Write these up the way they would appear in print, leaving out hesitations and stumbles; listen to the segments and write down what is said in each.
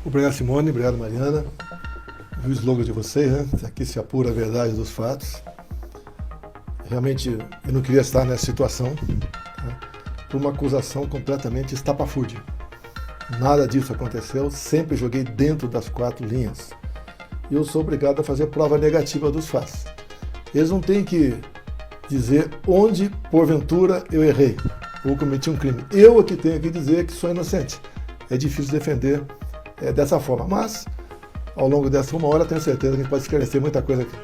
Obrigado, Simone. Obrigado, Mariana. Vi o slogan de vocês, né? Aqui se apura a verdade dos fatos. Realmente, eu não queria estar nessa situação, tá? Por uma acusação completamente estapafúrdia. Nada disso aconteceu, sempre joguei dentro das 4 linhas. E eu sou obrigado a fazer prova negativa dos fatos. Eles não têm que dizer onde, porventura, eu errei ou cometi um crime. Eu é que tenho que dizer que sou inocente. É difícil defender dessa forma, mas ao longo dessa 1 hora tenho certeza que a gente pode esclarecer muita coisa aqui.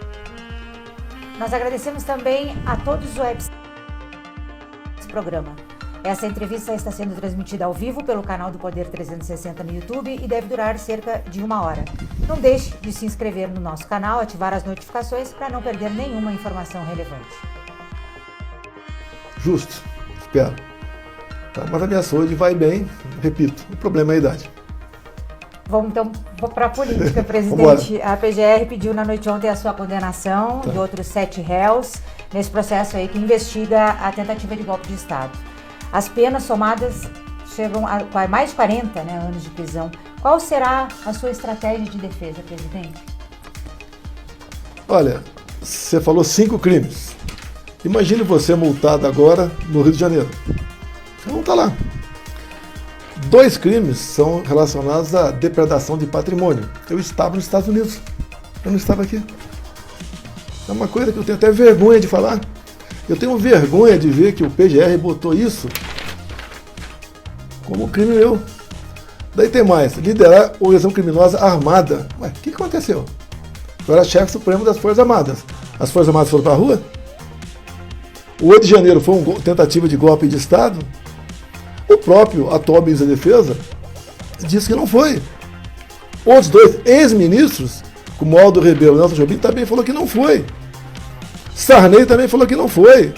Nós agradecemos também a todos os webs desse programa. Essa entrevista está sendo transmitida ao vivo pelo canal do Poder 360 no YouTube e deve durar cerca de 1 hora. Não deixe de se inscrever no nosso canal, ativar as notificações para não perder nenhuma informação relevante. Justo, espero. Tá, mas a minha saúde vai bem, repito, o problema é a idade. Vamos então para a política, presidente. A PGR pediu na noite de ontem a sua condenação de outros 7 réus nesse processo aí que investiga a tentativa de golpe de Estado. As penas somadas chegam a mais de 40 anos de prisão. Qual será a sua estratégia de defesa, presidente? Olha, você falou 5 crimes. Imagine você multado agora no Rio de Janeiro. Você não está lá. 2 crimes são relacionados à depredação de patrimônio. Eu estava nos Estados Unidos. Eu não estava aqui. É uma coisa que eu tenho até vergonha de falar. Eu tenho vergonha de ver que o PGR botou isso como crime meu. Daí tem mais, liderar organização criminosa armada. Ué, o que aconteceu? Eu era chefe supremo das Forças Armadas. As Forças Armadas foram para a rua? O 8 de janeiro foi uma tentativa de golpe de Estado? O próprio atual ministro da Defesa disse que não foi. Outros 2 ex-ministros, como Aldo Rebelo e Nelson Jobim, também falou que não foi. Sarney também falou que não foi.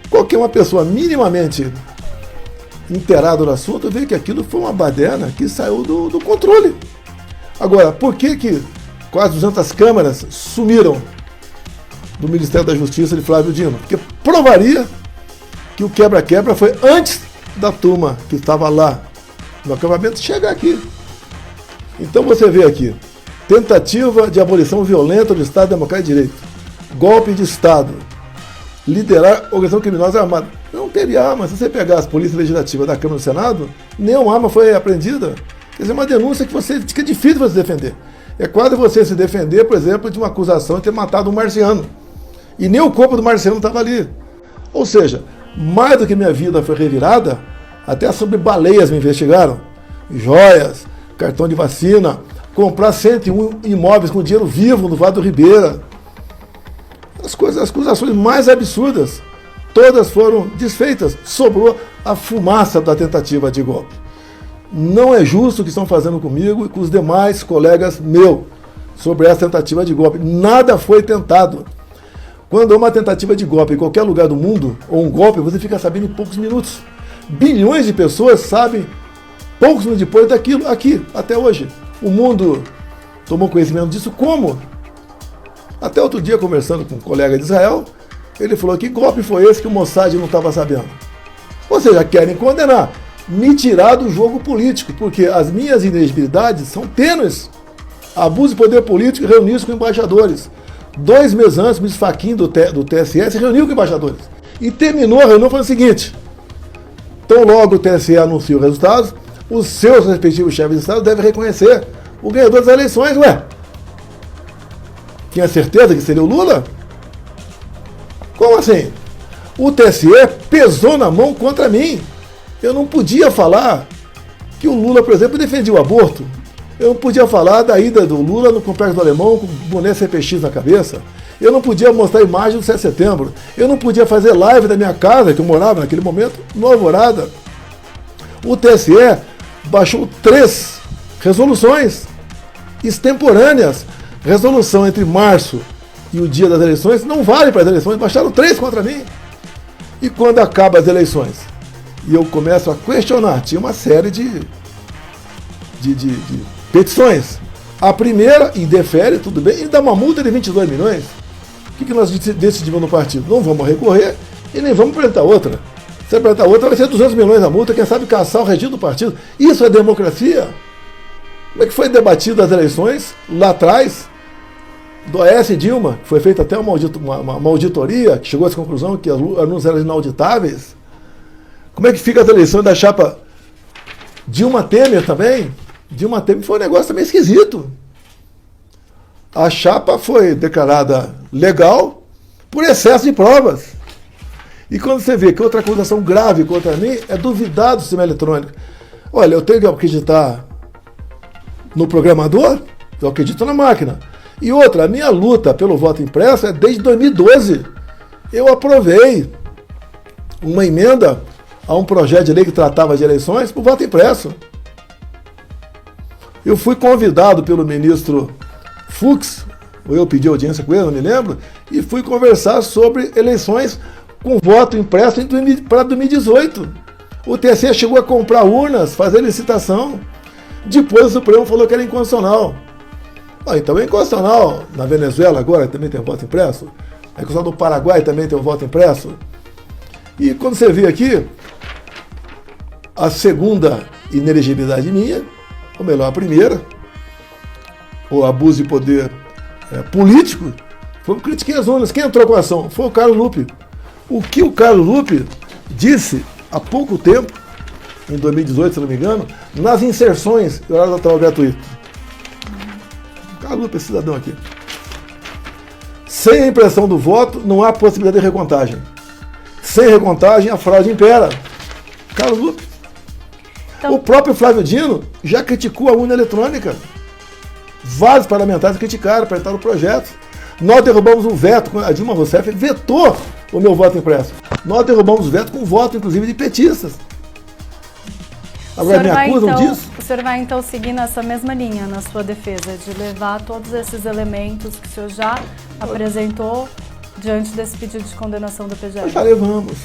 Qualquer uma pessoa minimamente inteirada no assunto vê que aquilo foi uma baderna que saiu do controle. Agora, por que quase 200 câmeras sumiram do Ministério da Justiça de Flávio Dino? Porque provaria que o quebra-quebra foi antes da turma que estava lá no acampamento chegar aqui. Então você vê aqui, tentativa de abolição violenta do Estado Democrático de Direito, golpe de Estado, liderar organização criminosa armada. Não teve arma. Se você pegar as polícias legislativas da Câmara e do Senado, nenhuma arma foi apreendida. Quer dizer, é uma denúncia que é difícil você defender. É quase você se defender, por exemplo, de uma acusação de ter matado um marciano. E nem o corpo do marciano estava ali. Ou seja, mais do que minha vida foi revirada, até sobre baleias me investigaram. Joias, cartão de vacina, comprar 101 imóveis com dinheiro vivo no Vale do Ribeira. As acusações mais absurdas, todas foram desfeitas. Sobrou a fumaça da tentativa de golpe. Não é justo o que estão fazendo comigo e com os demais colegas meus sobre essa tentativa de golpe. Nada foi tentado. Quando há uma tentativa de golpe em qualquer lugar do mundo, ou um golpe, você fica sabendo em poucos minutos. Bilhões de pessoas sabem poucos minutos depois daquilo, aqui, até hoje. O mundo tomou conhecimento disso como? Até outro dia, conversando com um colega de Israel, ele falou que golpe foi esse que o Mossad não estava sabendo. Ou seja, querem condenar, me tirar do jogo político, porque as minhas inegibilidades são tênues. Abuso de poder político e reunir-se com embaixadores. 2 meses antes, o ministro Fachin do TSE se reuniu com embaixadores. E terminou a reunião falando o seguinte: tão logo o TSE anuncia os resultados, os seus respectivos chefes de Estado devem reconhecer o ganhador das eleições. Ué, tinha certeza que seria o Lula? Como assim? O TSE pesou na mão contra mim. Eu não podia falar que o Lula, por exemplo, defendia o aborto. Eu não podia falar da ida do Lula no Complexo do Alemão com boné CPX na cabeça. Eu não podia mostrar imagem do 7 de setembro. Eu não podia fazer live da minha casa, que eu morava naquele momento, no Alvorada. O TSE baixou 3 resoluções extemporâneas. Resolução entre março e o dia das eleições não vale para as eleições. Baixaram 3 contra mim. E quando acabam as eleições e eu começo a questionar, tinha uma série de petições. A primeira indefere, tudo bem, e dá uma multa de 22 milhões. O que nós decidimos no partido? Não vamos recorrer e nem vamos apresentar outra. Se apresentar outra, vai ser 200 milhões a multa, quem sabe caçar o regime do partido. Isso é democracia? Como é que foi debatido as eleições lá atrás do Aécio e Dilma, que foi feita até uma auditoria, que chegou a essa conclusão que as urnas eram inauditáveis. Como é que fica as eleições da chapa Dilma-Temer também? Dilma-Temer foi um negócio também esquisito. A chapa foi declarada legal por excesso de provas. E quando você vê que outra acusação grave contra mim é duvidar do sistema eletrônico. Olha, eu tenho que acreditar no programador, eu acredito na máquina. E outra, a minha luta pelo voto impresso é desde 2012. Eu aprovei uma emenda a um projeto de lei que tratava de eleições por voto impresso. Eu fui convidado pelo ministro Fux, ou eu pedi audiência com ele, não me lembro, e fui conversar sobre eleições com voto impresso para 2018. O TSE chegou a comprar urnas, fazer licitação. Depois o Supremo falou que era inconstitucional. Então é inconstitucional na Venezuela agora, também tem voto impresso. É inconstitucional no Paraguai, também tem o voto impresso. E quando você vê aqui, a segunda inelegibilidade minha, ou melhor, a primeira, o abuso de poder político, foi eu critiquei as urnas. Quem entrou com a ação? Foi o Carlos Lupe. O que o Carlos Lupe disse há pouco tempo, em 2018, se não me engano, nas inserções do horário eleitoral gratuito. Carlos Lupe, esse cidadão aqui. Sem a impressão do voto, não há possibilidade de recontagem. Sem recontagem, a fraude impera. Carlos Lupe. Então, o próprio Flávio Dino já criticou a urna eletrônica. Vários parlamentares criticaram, apertaram o projeto. Nós derrubamos o veto, a Dilma Rousseff vetou o meu voto impresso. Nós derrubamos o veto com voto, inclusive, de petistas. Agora me acusam disso? O senhor vai, então, seguir nessa mesma linha, na sua defesa, de levar todos esses elementos que o senhor já apresentou diante desse pedido de condenação da PGR? Nós já levamos.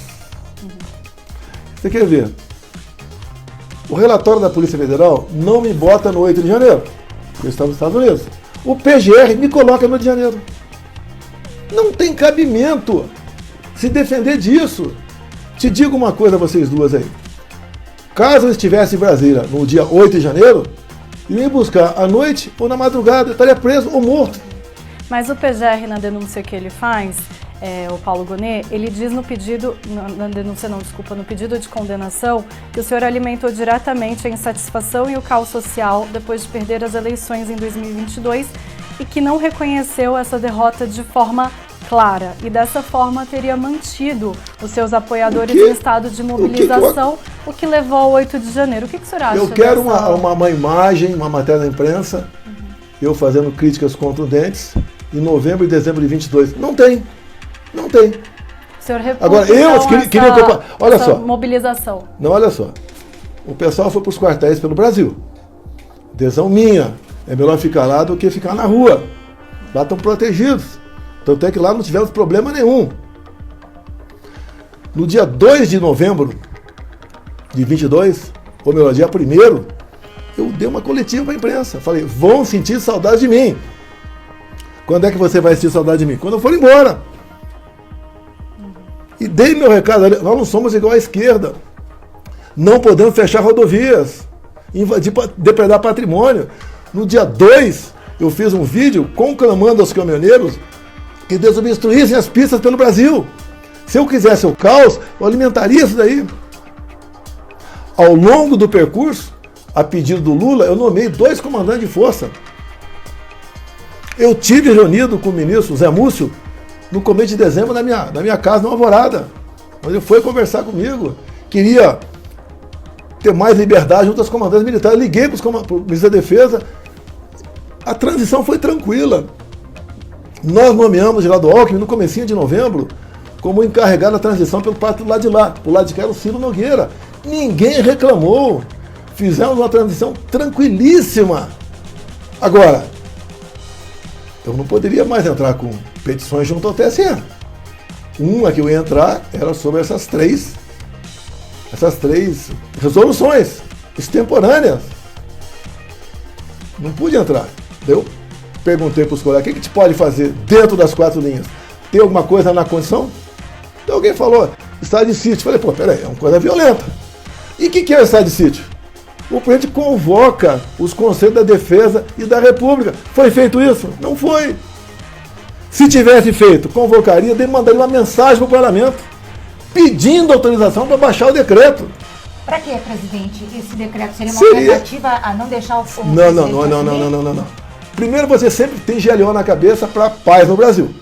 Você quer ver? O relatório da Polícia Federal não me bota no 8 de janeiro, porque eu estava nos Estados Unidos. O PGR me coloca no 8 de janeiro. Não tem cabimento se defender disso. Te digo uma coisa a vocês duas aí. Caso eu estivesse em Brasília no dia 8 de janeiro, eu ia buscar à noite ou na madrugada, eu estaria preso ou morto. Mas o PGR, na denúncia que ele faz, o Paulo Gonet, ele diz no pedido, na denúncia não, desculpa, no pedido de condenação, que o senhor alimentou diretamente a insatisfação e o caos social depois de perder as eleições em 2022 e que não reconheceu essa derrota de forma clara e dessa forma teria mantido os seus apoiadores em estado de mobilização, o que levou ao 8 de janeiro. O que o senhor acha? Eu quero uma imagem, uma matéria da imprensa, eu fazendo críticas contundentes em novembro e dezembro de 22. Não tem. Não tem. O senhor reputa, agora, eu queria que eu... Olha só. Mobilização. Não, olha só. O pessoal foi para os quartéis pelo Brasil. Adesão minha. É melhor ficar lá do que ficar na rua. Lá estão protegidos. Tanto é que lá não tivemos problema nenhum. No dia 2 de novembro de 22, ou melhor, dia 1º, eu dei uma coletiva para a imprensa. Falei, vão sentir saudade de mim. Quando é que você vai sentir saudade de mim? Quando eu for embora. E dei meu recado, nós não somos igual à esquerda. Não podemos fechar rodovias, invadir, depredar patrimônio. No dia 2, eu fiz um vídeo conclamando aos caminhoneiros que desobstruíssem as pistas pelo Brasil. Se eu quisesse o caos, eu alimentaria isso daí. Ao longo do percurso, a pedido do Lula, eu nomeei 2 comandantes de força. Eu tive reunido com o ministro Zé Múcio no começo de dezembro na minha casa, na Alvorada, onde ele foi conversar comigo. Queria ter mais liberdade junto aos comandantes militares. Eu liguei para o ministro da Defesa. A transição foi tranquila. Nós nomeamos Geraldo Alckmin no comecinho de novembro como encarregado da transição pelo partido do lado de lá. Por lado de cá era o Ciro Nogueira. Ninguém reclamou. Fizemos uma transição tranquilíssima. Agora, eu não poderia mais entrar com petições junto ao TSE. Uma que eu ia entrar era sobre essas três resoluções extemporâneas. Não pude entrar. Eu perguntei para os colegas, o que a gente pode fazer dentro das 4 linhas? Tem alguma coisa na condição? Então alguém falou, estado de sítio. Falei, pô, peraí, é uma coisa violenta. E o que é o estado de sítio? O presidente convoca os Conselhos da Defesa e da República. Foi feito isso? Não foi. Se tivesse feito, convocaria, demandaria uma mensagem para o parlamento, pedindo autorização para baixar o decreto. Para que, presidente, esse decreto seria uma alternativa a não deixar o Não. Primeiro, você sempre tem GLO na cabeça para paz no Brasil.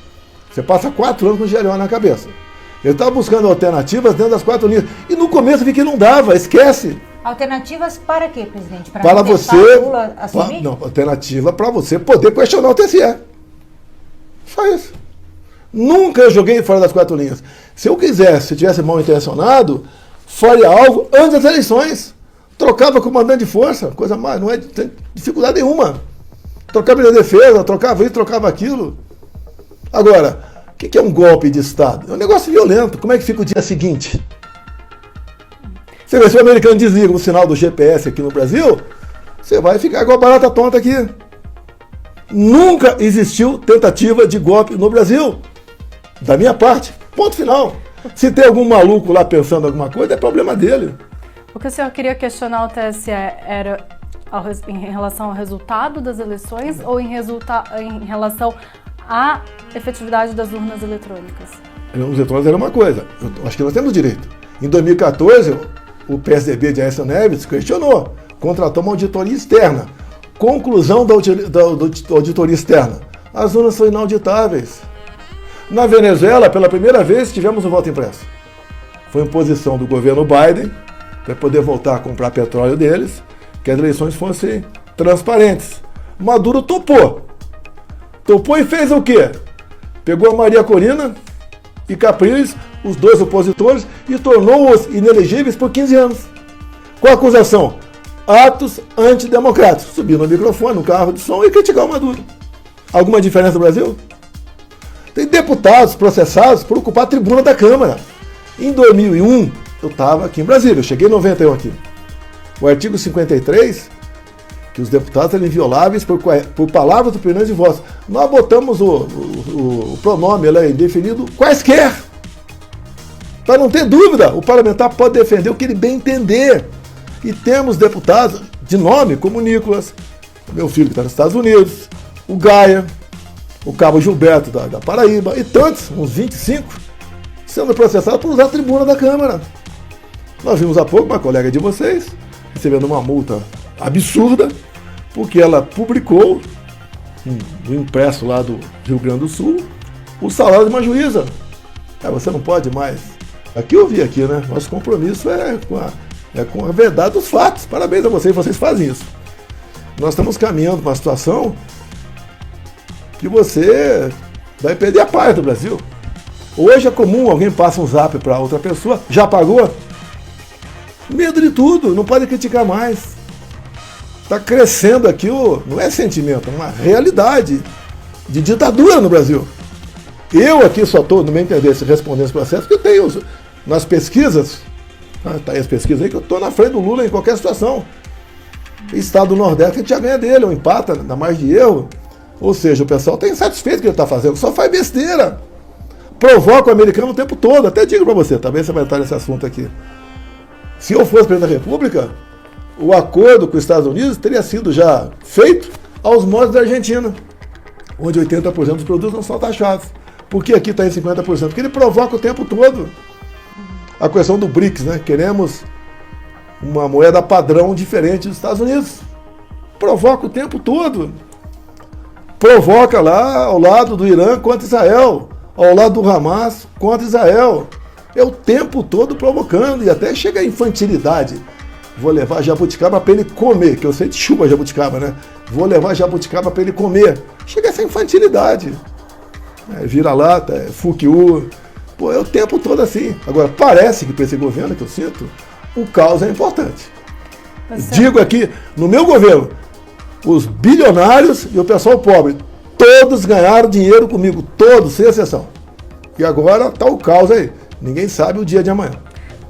Você passa 4 anos com GLO na cabeça. Eu estava buscando alternativas dentro das 4 linhas. E no começo eu vi que não dava, esquece. Alternativas para quê, presidente? Para você. Lula assumir? Não, alternativa para você poder questionar o TSE. Só isso. Nunca eu joguei fora das 4 linhas. Se eu quisesse, se tivesse mal intencionado, faria algo antes das eleições. Trocava comandante de força, coisa mais, não é dificuldade nenhuma. Trocava de defesa, trocava isso, trocava aquilo. Agora, o que é um golpe de Estado? É um negócio violento. Como é que fica o dia seguinte? Você vê, se o americano desliga o sinal do GPS aqui no Brasil, você vai ficar igual a barata tonta aqui. Nunca existiu tentativa de golpe no Brasil. Da minha parte. Ponto final. Se tem algum maluco lá pensando alguma coisa, é problema dele. O que o senhor queria questionar o TSE era em relação ao resultado das eleições ou em relação à efetividade das urnas eletrônicas? Os eletrônicos era uma coisa. Eu acho que nós temos direito. Em 2014, o PSDB de Aécio Neves questionou, contratou uma auditoria externa. Conclusão da auditoria externa. As urnas são inauditáveis. Na Venezuela, pela primeira vez, tivemos um voto impresso. Foi imposição do governo Biden, para poder voltar a comprar petróleo deles, que as eleições fossem transparentes. Maduro topou. Topou e fez o quê? Pegou a Maria Corina e Capriles, os 2 opositores, e tornou-os inelegíveis por 15 anos. Qual a acusação? Atos antidemocráticos. Subir no microfone, no carro de som e criticar o Maduro. Alguma diferença no Brasil? Tem deputados processados por ocupar a tribuna da Câmara. Em 2001, eu estava aqui em Brasília, eu cheguei em 91 aqui. O artigo 53, que os deputados eram invioláveis por palavras, opiniões e votos. Nós botamos o pronome indefinido quaisquer. Para não ter dúvida, o parlamentar pode defender o que ele bem entender. E temos deputados de nome, como o Nicolas, meu filho que está nos Estados Unidos, o Gaia, o Cabo Gilberto da Paraíba, e tantos, uns 25, sendo processados por usar a tribuna da Câmara. Nós vimos há pouco uma colega de vocês recebendo uma multa absurda, porque ela publicou, no impresso lá do Rio Grande do Sul, o salário de uma juíza. Você não pode mais. Aqui eu vi aqui, né? Nosso compromisso é com a verdade dos fatos. Parabéns a vocês fazem isso. Nós estamos caminhando para uma situação que você vai perder a paz do Brasil. Hoje é comum alguém passa um zap para outra pessoa, já pagou? Medo de tudo, não pode criticar mais. Está crescendo aqui, não é sentimento, é uma realidade de ditadura no Brasil. Eu aqui só estou, no meu entender, respondendo esse processo, porque eu tenho nas pesquisas, tá aí as pesquisas aí, que eu estou na frente do Lula em qualquer situação. Estado do Nordeste, a gente já ganha dele, ou empata na margem de erro. Ou seja, o pessoal está insatisfeito com o que ele está fazendo, só faz besteira. Provoca o americano o tempo todo. Até digo para você, talvez você vai entrar nesse assunto aqui. Se eu fosse presidente da República, o acordo com os Estados Unidos teria sido já feito aos moldes da Argentina, onde 80% dos produtos não são taxados. Por que aqui está em 50%? Porque ele provoca o tempo todo. A questão do BRICS, né? Queremos uma moeda padrão diferente dos Estados Unidos. Provoca o tempo todo. Provoca lá ao lado do Irã contra Israel, ao lado do Hamas contra Israel. É o tempo todo provocando, e até chega a infantilidade. Vou levar jabuticaba para ele comer, que eu sei de chuva jabuticaba, né? Vou levar jabuticaba para ele comer. Chega essa infantilidade. Vira-lata, fukiu. Pô, é o tempo todo assim. Agora, parece que para esse governo que eu sinto, o caos é importante. Digo aqui, no meu governo, os bilionários e o pessoal pobre, todos ganharam dinheiro comigo, todos, sem exceção. E agora está o caos aí. Ninguém sabe o dia de amanhã.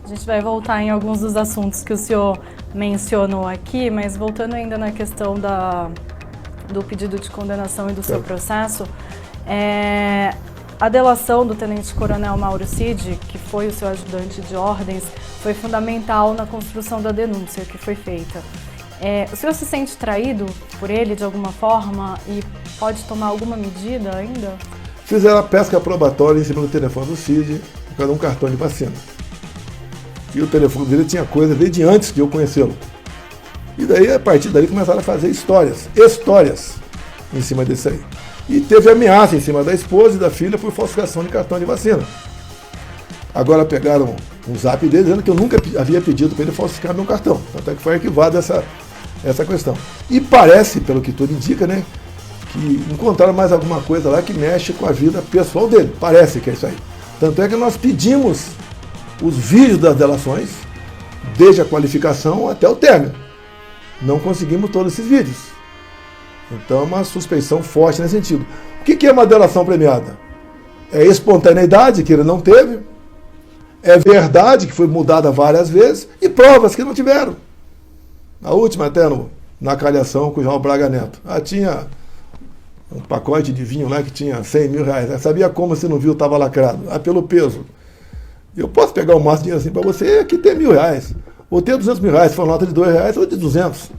A gente vai voltar em alguns dos assuntos que o senhor mencionou aqui, mas voltando ainda na questão do pedido de condenação e do seu processo, a delação do tenente-coronel Mauro Cid, que foi o seu ajudante de ordens, foi fundamental na construção da denúncia que foi feita. O senhor se sente traído por ele de alguma forma e pode tomar alguma medida ainda? Fizeram a pesca probatória em cima do telefone do Cid por causa de um cartão de vacina. E o telefone dele tinha coisa desde antes de eu conhecê-lo. E daí, a partir dali, começaram a fazer histórias em cima disso aí. E teve ameaça em cima da esposa e da filha por falsificação de cartão de vacina. Agora pegaram um zap dele dizendo que eu nunca havia pedido para ele falsificar meu cartão. Até que foi arquivada essa questão. E parece, pelo que tudo indica, né, que encontraram mais alguma coisa lá que mexe com a vida pessoal dele. Parece que é isso aí. Tanto é que nós pedimos os vídeos das delações, desde a qualificação até o término. Não conseguimos todos esses vídeos. Então é uma suspeição forte nesse sentido. O que é uma delação premiada? É espontaneidade, que ele não teve, é verdade, que foi mudada várias vezes, e provas que não tiveram. A última, até na calhação com o João Braga Neto. Tinha um pacote de vinho lá que tinha 100 mil reais. Eu sabia como, se não viu, estava lacrado. Pelo peso. Eu posso pegar o máximo de dinheiro assim para você, aqui tem 1.000 reais. Ou tem 200 mil reais, se for nota de 2 reais ou de 200.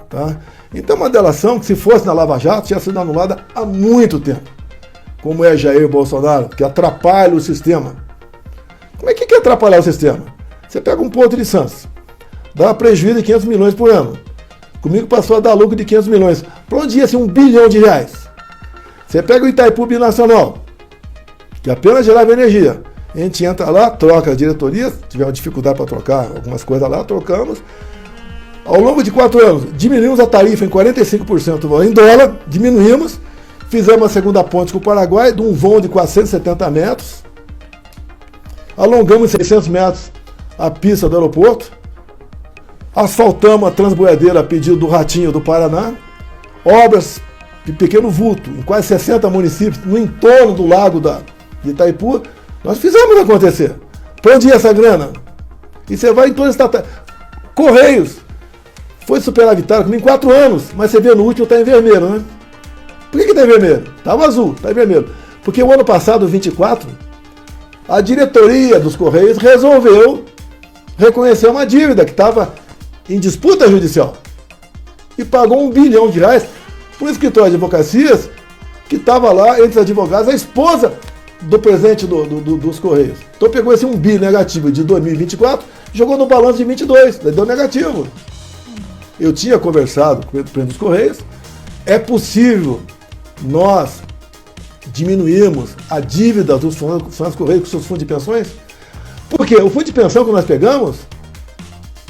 Tá? Então uma delação que, se fosse na Lava Jato, tinha sido anulada há muito tempo. Como é Jair Bolsonaro, que atrapalha o sistema. Como é que é atrapalhar o sistema? Você pega um Porto de Santos, dá prejuízo de 500 milhões por ano. Comigo passou a dar lucro de 500 milhões. Para onde ia ser 1 bilhão de reais? Você pega o Itaipu Binacional, que apenas gerava energia. A gente entra lá, troca a diretoria, tivemos dificuldade para trocar algumas coisas lá, trocamos. Ao longo de 4 anos, diminuímos a tarifa em 45% em dólar, diminuímos, fizemos a segunda ponte com o Paraguai, de um voo de 470 metros, alongamos em 600 metros a pista do aeroporto, asfaltamos a Transboiadeira a pedido do Ratinho do Paraná, obras de pequeno vulto em quase 60 municípios no entorno do lago de Itaipu. Nós fizemos acontecer. Para onde ia essa grana? E você vai em todas as Correios. Foi superavitário em 4 anos, mas você vê no último está em vermelho, né? Por que está em vermelho? Estava azul, está em vermelho. Porque o ano passado, 24, a diretoria dos Correios resolveu reconhecer uma dívida que estava em disputa judicial. E pagou 1 bilhão de reais para um escritório de advocacias que estava lá entre os advogados, a esposa do presidente dos Correios. Então pegou esse 1 bi negativo de 2024, jogou no balanço de 22, daí deu negativo. Eu tinha conversado com o presidente dos Correios, é possível nós diminuirmos a dívida dos funcionários dos Correios com seus fundos de pensões? Porque o fundo de pensão que nós pegamos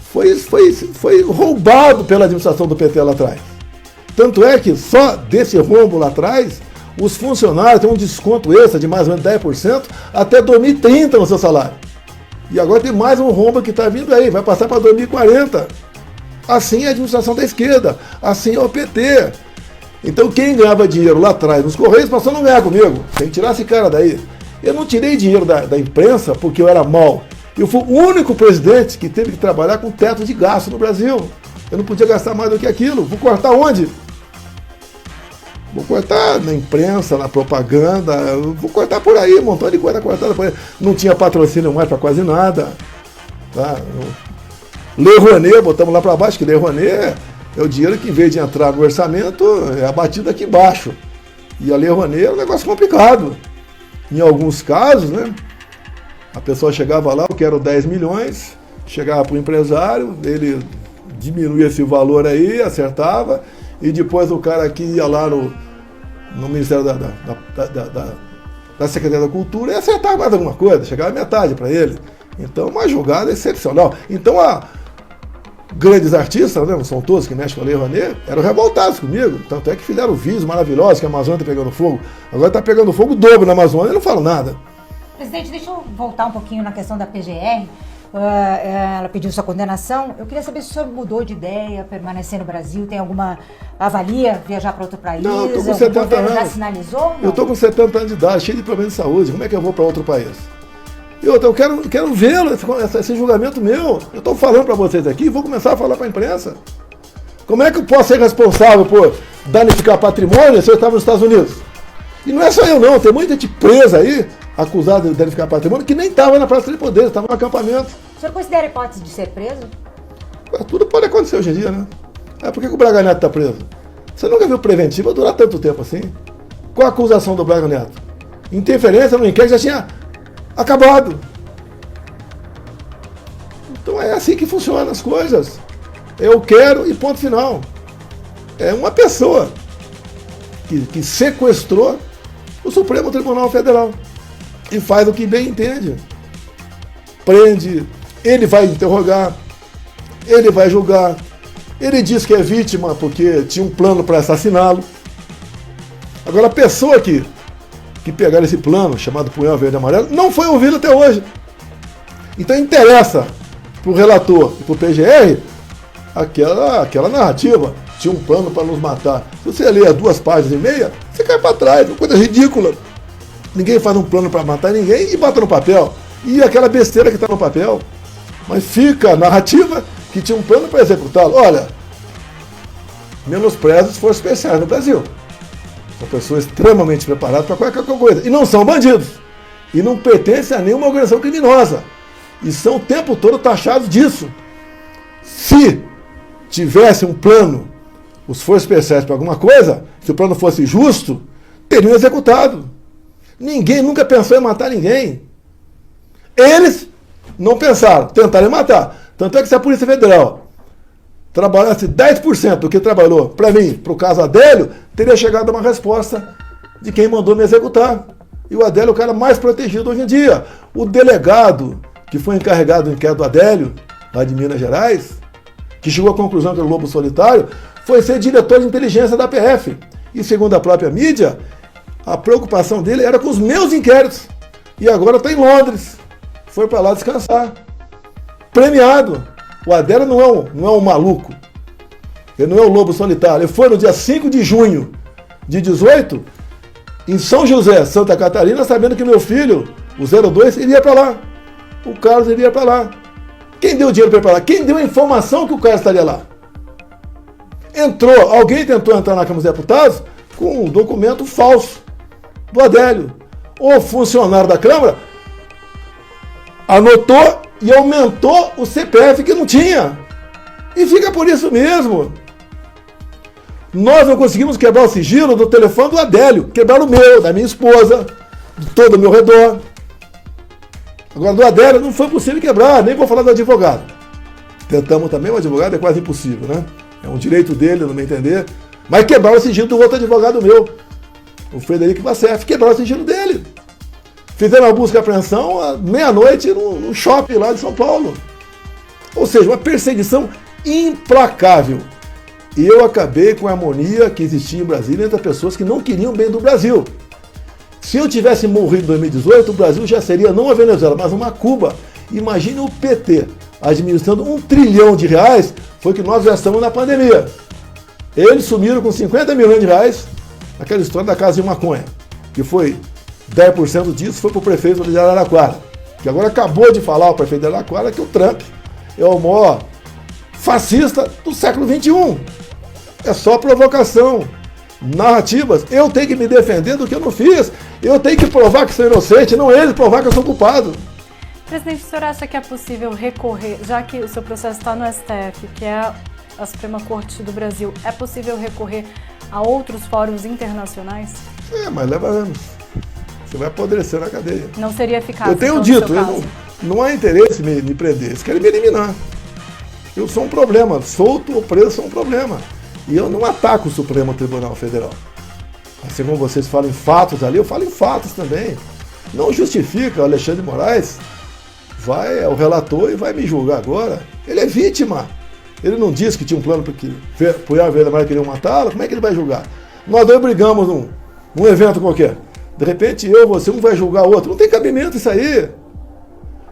foi roubado pela administração do PT lá atrás. Tanto é que só desse rombo lá atrás, os funcionários têm um desconto extra de mais ou menos 10% até 2030 no seu salário. E agora tem mais um rombo que está vindo aí, vai passar para 2040. Assim é a administração da esquerda, assim é o PT. Então quem ganhava dinheiro lá atrás nos Correios passou a não ganhar comigo. Tem que tirar esse cara daí. Eu não tirei dinheiro da imprensa porque eu era mau. Eu fui o único presidente que teve que trabalhar com teto de gasto no Brasil. Eu não podia gastar mais do que aquilo. Vou cortar onde? Vou cortar na imprensa, na propaganda, vou cortar por aí, um montão de coisa cortada por aí. Não tinha patrocínio mais para quase nada. Tá? Lei Rouanet, botamos lá para baixo, que Lei Rouanet é o dinheiro que, em vez de entrar no orçamento, é abatido aqui embaixo. E a Lei Rouanet é um negócio complicado. Em alguns casos, né, a pessoa chegava lá, eu quero 10 milhões, chegava para o empresário, ele diminuía esse valor aí, acertava, e depois o cara que ia lá no Ministério da Secretaria da Cultura e acertava mais alguma coisa, chegava metade para ele. Então, uma jogada excepcional. Então, grandes artistas, né, não são todos que mexem com a Lei Rouanet, eram revoltados comigo. Tanto é que fizeram vídeos maravilhosos que a Amazônia está pegando fogo. Agora está pegando fogo o dobro na Amazônia e não falo nada. Presidente, deixa eu voltar um pouquinho na questão da PGR. Ela pediu sua condenação. Eu queria saber se o senhor mudou de ideia, permanecer no Brasil, tem alguma avalia, viajar para outro país? Não, eu estou com 70 anos. Já sinalizou? Não? Eu estou com 70 anos de idade, cheio de problemas de saúde. Como é que eu vou para outro país? Eu quero vê-lo, esse julgamento meu. Eu estou falando para vocês aqui, vou começar a falar para a imprensa. Como é que eu posso ser responsável por danificar patrimônio se eu estava nos Estados Unidos? E não é só eu não, tem muita gente presa aí, acusada de danificar patrimônio, que nem estava na Praça de Poder, estava no acampamento. O senhor considera a hipótese de ser preso? Tudo pode acontecer hoje em dia, né? Por que o Braga Neto está preso? Você nunca viu preventiva durar tanto tempo assim? Qual a acusação do Braga Neto? Interferência no inquérito já tinha acabado. Então é assim que funcionam as coisas. Eu quero e ponto final. É uma pessoa que sequestrou o Supremo Tribunal Federal e faz o que bem entende. Prende, ele vai interrogar, ele vai julgar, ele diz que é vítima porque tinha um plano para assassiná-lo. Agora, a pessoa que pegaram esse plano, chamado Punhal Verde e Amarelo, não foi ouvida até hoje. Então interessa para o relator e para o PGR aquela narrativa. Tinha um plano para nos matar. Se você ler as 2 páginas e meia, você cai para trás, uma coisa ridícula. Ninguém faz um plano para matar ninguém e bota no papel. E aquela besteira que está no papel. Mas fica a narrativa que tinha um plano para executá-lo. Olha, menospreza as forças especiais no Brasil. São pessoas extremamente preparadas para qualquer coisa. E não são bandidos. E não pertencem a nenhuma organização criminosa. E são o tempo todo taxados disso. Se tivesse um plano, os forças especiais para alguma coisa, se o plano fosse justo, teriam executado. Ninguém nunca pensou em matar ninguém. Eles não pensaram, tentaram matar. Tanto é que se a Polícia Federal trabalhasse 10% do que trabalhou para mim, para o caso Adélio, teria chegado a uma resposta de quem mandou me executar. E o Adélio é o cara mais protegido hoje em dia. O delegado que foi encarregado do inquérito do Adélio, lá de Minas Gerais, que chegou à conclusão que era o lobo solitário, foi ser diretor de inteligência da PF. E segundo a própria mídia, a preocupação dele era com os meus inquéritos. E agora está em Londres. Foi para lá descansar. Premiado. O Adélio não é um maluco. Ele não é o lobo solitário. Ele foi no dia 5 de junho de 18, em São José, Santa Catarina, sabendo que meu filho, o 02, iria para lá. O Carlos iria para lá. Quem deu dinheiro para ir para lá? Quem deu a informação que o Carlos estaria lá? Alguém tentou entrar na Câmara dos Deputados com um documento falso do Adélio. O funcionário da Câmara anotou e aumentou o CPF que não tinha. E fica por isso mesmo. Nós não conseguimos quebrar o sigilo do telefone do Adélio. Quebraram o meu, da minha esposa, de todo o meu redor. Agora, do Adélio não foi possível quebrar, nem vou falar do advogado. Tentamos também, o advogado é quase impossível, né? É um direito dele, no meu entender. Mas quebraram o sigilo do outro advogado meu, o Frederico Vassef, quebraram o sigilo dele. Fizeram uma busca e apreensão à meia-noite no shopping lá de São Paulo. Ou seja, uma perseguição implacável. E eu acabei com a harmonia que existia em Brasília entre as pessoas que não queriam o bem do Brasil. Se eu tivesse morrido em 2018, o Brasil já seria não uma Venezuela, mas uma Cuba. Imagine o PT administrando R$1 trilhão, foi que nós gastamos na pandemia. Eles sumiram com 50 milhões de reais naquela história da casa de maconha, que foi 10% disso foi para o prefeito de Araraquara, que agora acabou de falar, o prefeito de Araraquara, que o Trump é o maior fascista do século XXI. É só provocação, narrativas. Eu tenho que me defender do que eu não fiz. Eu tenho que provar que sou inocente, não eles provar que eu sou culpado. Presidente, o senhor acha que é possível recorrer, já que o seu processo está no STF, que é a Suprema Corte do Brasil, é possível recorrer a outros fóruns internacionais? Mas leva anos. Você vai apodrecer na cadeia. Não seria eficaz? Eu tenho dito, não há interesse em me prender, eles querem me eliminar. Eu sou um problema, solto ou preso sou um problema. E eu não ataco o Supremo Tribunal Federal. Assim como vocês falam em fatos ali, eu falo em fatos também. Não justifica o Alexandre de Moraes, é o relator e vai me julgar agora. Ele é vítima. Ele não disse que tinha um plano para que Punhal Verde e Amarelo queriam matá-lo, como é que ele vai julgar? Nós dois brigamos num evento qualquer. De repente você, um vai julgar o outro. Não tem cabimento isso aí.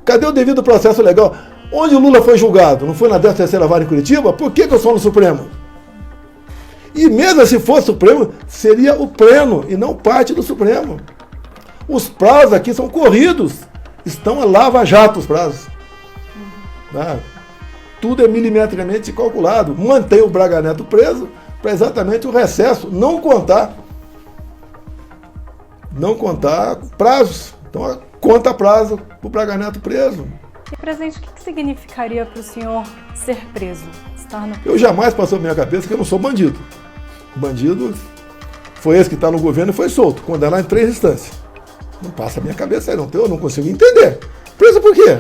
Cadê o devido processo legal? Onde o Lula foi julgado? Não foi na 13ª Vara em Curitiba? Por que eu sou no Supremo? E mesmo se fosse Supremo, seria o pleno e não parte do Supremo. Os prazos aqui são corridos. Estão a lava-jato os prazos. Tudo é milimetricamente calculado. Mantém o Braga Neto preso para exatamente o recesso. Não contar prazos. Então, conta prazo para o Braga Neto preso. E, presidente, o que significaria para o senhor ser preso? Eu jamais passou na minha cabeça que eu não sou bandido. Bandido foi esse que está no governo e foi solto, condenado em 3 instâncias. Não passa a minha cabeça aí, não. Eu não consigo entender. Preso por quê?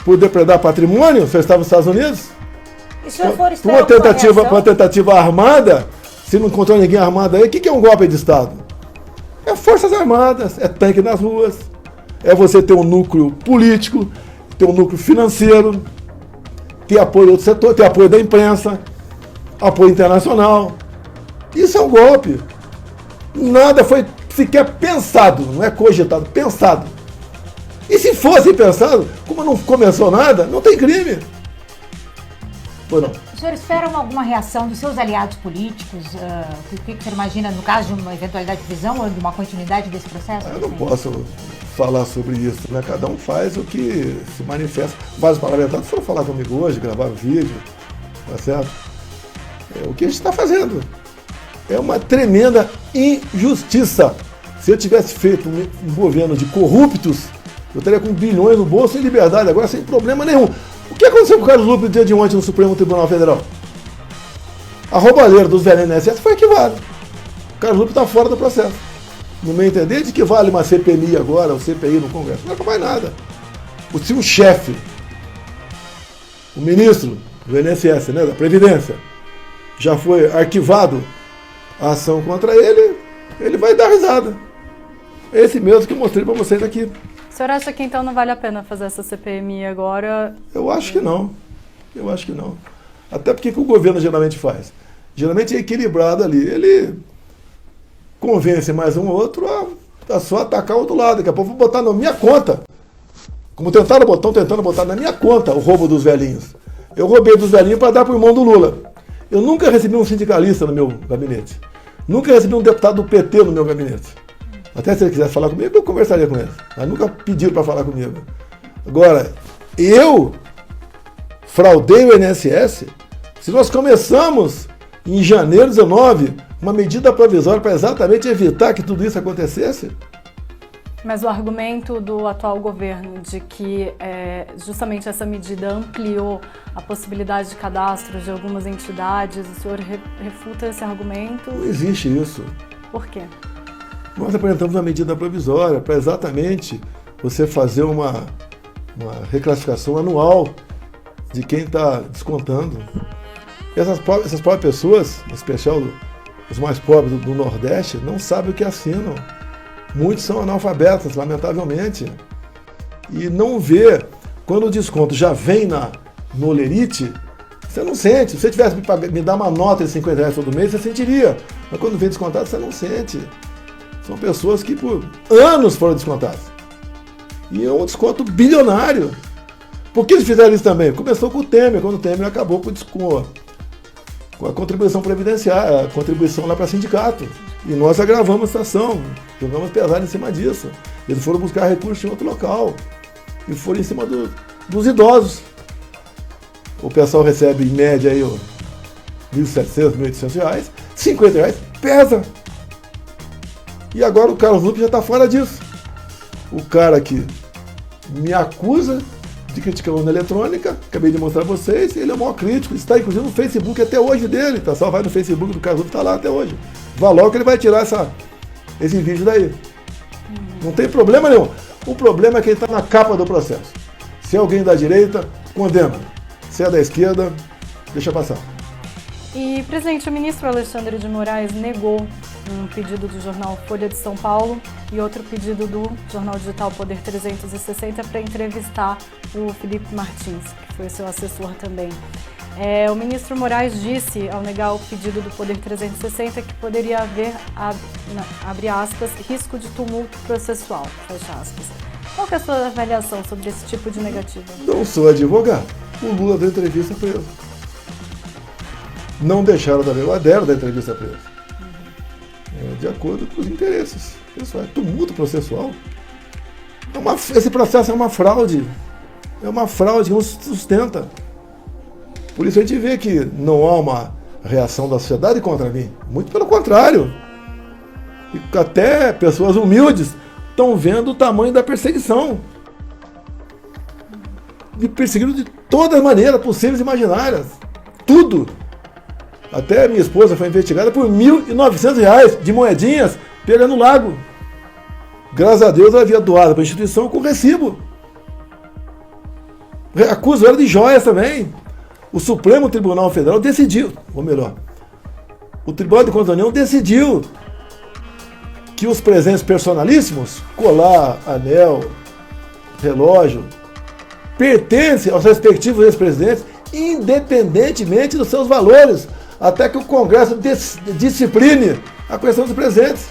Por depredar patrimônio? Você estava nos Estados Unidos? E se o senhor for Por uma tentativa armada, se não encontrou ninguém armado aí, o que é um golpe de Estado? É forças armadas, é tanque nas ruas, é você ter um núcleo político, ter um núcleo financeiro, ter apoio do outro setor, ter apoio da imprensa, apoio internacional. Isso é um golpe. Nada foi sequer pensado, não é cogitado, pensado. E se fosse pensado, como não começou nada, não tem crime. Ou não? O senhor espera alguma reação dos seus aliados políticos? O que o senhor imagina no caso de uma eventualidade de prisão ou de uma continuidade desse processo? Eu não posso falar sobre isso, né? Cada um faz o que se manifesta. Vários parlamentares foram falar comigo hoje, gravaram vídeo, tá certo? É o que a gente está fazendo. É uma tremenda injustiça. Se eu tivesse feito um governo de corruptos, eu estaria com bilhões no bolso em liberdade, agora sem problema nenhum. O que aconteceu com o Carlos Lupe no dia de ontem no Supremo Tribunal Federal? A roubalheira dos velhos INSS foi equivalente. O Carlos Lupe está fora do processo. No meu entender, de que vale uma CPMI agora, ou CPI no Congresso? Não vai mais nada. Se o chefe, o ministro do INSS, né, da Previdência, já foi arquivado a ação contra ele, ele vai dar risada. É esse mesmo que eu mostrei para vocês aqui. O senhor acha que então não vale a pena fazer essa CPMI agora? Eu acho que não. Eu acho que não. Até porque o que o governo geralmente faz? Geralmente é equilibrado ali. Ele convence mais um ou outro a só atacar o outro lado. Daqui a pouco vou botar na minha conta. Como estão tentando botar na minha conta o roubo dos velhinhos. Eu roubei dos velhinhos para dar para o irmão do Lula. Eu nunca recebi um sindicalista no meu gabinete. Nunca recebi um deputado do PT no meu gabinete. Até se ele quisesse falar comigo, eu conversaria com ele. Mas nunca pediram para falar comigo. Agora, eu fraudei o INSS. Se nós começamos em janeiro de 19 uma medida provisória para exatamente evitar que tudo isso acontecesse. Mas o argumento do atual governo de que justamente essa medida ampliou a possibilidade de cadastro de algumas entidades, o senhor refuta esse argumento? Não existe isso. Por quê? Nós apresentamos uma medida provisória para exatamente você fazer uma reclassificação anual de quem está descontando. Essas próprias pessoas, em especial os mais pobres do Nordeste, não sabem o que assinam. Muitos são analfabetas, lamentavelmente. E não vê, quando o desconto já vem no Olerite, você não sente. Se você tivesse me dar uma nota de R$50 todo mês, você sentiria. Mas quando vem descontado, você não sente. São pessoas que por anos foram descontadas. E é um desconto bilionário. Por que eles fizeram isso também? Começou com o Temer, quando o Temer acabou com a contribuição previdenciária, a contribuição lá para sindicato. E nós agravamos a situação, jogamos pesado em cima disso. Eles foram buscar recursos em outro local. E foram em cima dos idosos. O pessoal recebe em média aí R$1.700, R$1.800, R$50 pesa. E agora o Carlos Lupe já está fora disso. O cara que me acusa de criticar a urna eletrônica, acabei de mostrar a vocês, ele é o maior crítico, está inclusive no Facebook até hoje dele, tá? Só vai no Facebook do Carlos Lupe, está lá até hoje. Vá logo que ele vai tirar esse vídeo daí. Não tem problema nenhum. O problema é que ele está na capa do processo. Se é alguém da direita, condena. Se é da esquerda, deixa passar. E, presidente, o ministro Alexandre de Moraes negou um pedido do jornal Folha de São Paulo e outro pedido do jornal digital Poder 360 para entrevistar o Felipe Martins, que foi seu assessor também. O ministro Moraes disse, ao negar o pedido do Poder 360, que poderia haver, abre aspas, risco de tumulto processual, fecha aspas. Qual que é a sua avaliação sobre esse tipo de negativa? Não sou advogado. O Lula deu entrevista preso. Não deixaram da ver o Adélio da entrevista preso. De acordo com os interesses pessoais. Tumulto processual. Esse processo é uma fraude. É uma fraude que não se sustenta. Por isso a gente vê que não há uma reação da sociedade contra mim. Muito pelo contrário. E até pessoas humildes estão vendo o tamanho da perseguição. me perseguiram de todas as maneiras possíveis e imaginárias. Tudo. Até minha esposa foi investigada por R$ 1.900 de moedinhas pega no lago. Graças a Deus ela havia doado para a instituição com recibo. Acusam ela de joias também. O Supremo Tribunal Federal decidiu, ou melhor, o Tribunal de Contas da União decidiu que os presentes personalíssimos, colar, anel, relógio, pertencem aos respectivos ex-presidentes, independentemente dos seus valores, até que o Congresso discipline a questão dos presentes.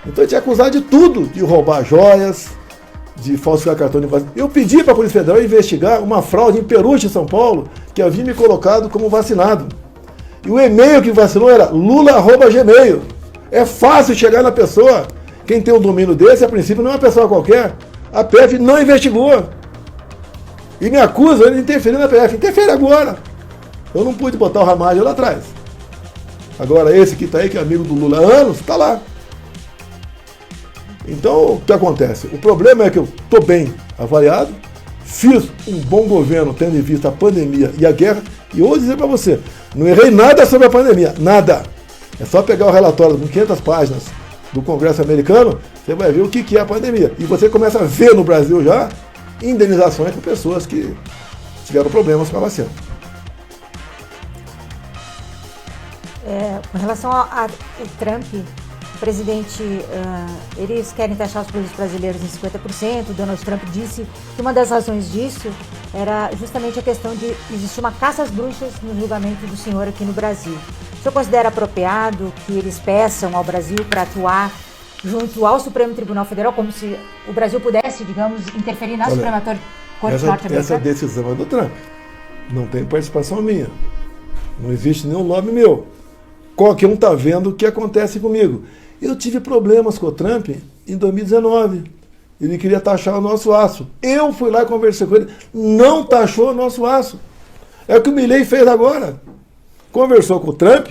Então ele tinha acusado de tudo, de roubar joias, de falsificar cartão de vacina. Eu pedi para a Polícia Federal investigar uma fraude em Peruche, em São Paulo, que havia me colocado como vacinado. E o e-mail que vacinou era lula@gmail. É fácil chegar na pessoa. Quem tem um domínio desse, a princípio, não é uma pessoa qualquer. A PF não investigou. E me acusa de interferir na PF. Interfere agora. Eu não pude botar o Ramagem lá atrás. Agora esse que está aí, que é amigo do Lula há anos, está lá. Então, o que acontece? O problema é que eu estou bem avaliado, fiz um bom governo tendo em vista a pandemia e a guerra, e eu vou dizer para você, não errei nada sobre a pandemia, nada. É só pegar o relatório com 500 páginas do Congresso americano, você vai ver o que é a pandemia. E você começa a ver no Brasil já indenizações para pessoas que tiveram problemas com a vacina. Com relação ao Trump, o presidente, eles querem taxar os produtos brasileiros em 50%. O Donald Trump disse que uma das razões disso era justamente a questão de existir uma caça às bruxas no julgamento do senhor aqui no Brasil. O senhor considera apropriado que eles peçam ao Brasil para atuar junto ao Supremo Tribunal Federal, como se o Brasil pudesse, digamos, interferir na Suprema Corte norte-americana? Essa decisão é do Trump. Não tem participação minha. Não existe nenhum lobby meu. Qualquer um está vendo o que acontece comigo. Eu tive problemas com o Trump em 2019. Ele queria taxar o nosso aço. Eu fui lá e conversei com ele. Não taxou o nosso aço. É o que o Milei fez agora. Conversou com o Trump,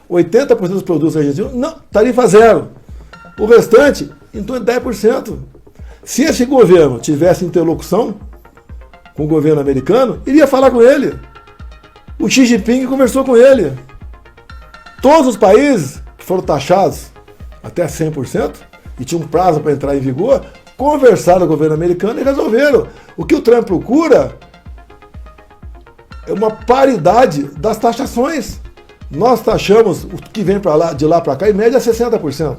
80% dos produtos argentinos, não, tarifa zero. O restante, em torno de 10%. Se esse governo tivesse interlocução com o governo americano, iria falar com ele. O Xi Jinping conversou com ele. Todos os países que foram taxados até 100% e tinham um prazo para entrar em vigor, conversaram com o governo americano e resolveram. O que o Trump procura é uma paridade das taxações. Nós taxamos o que vem de lá para cá, em média, 60%.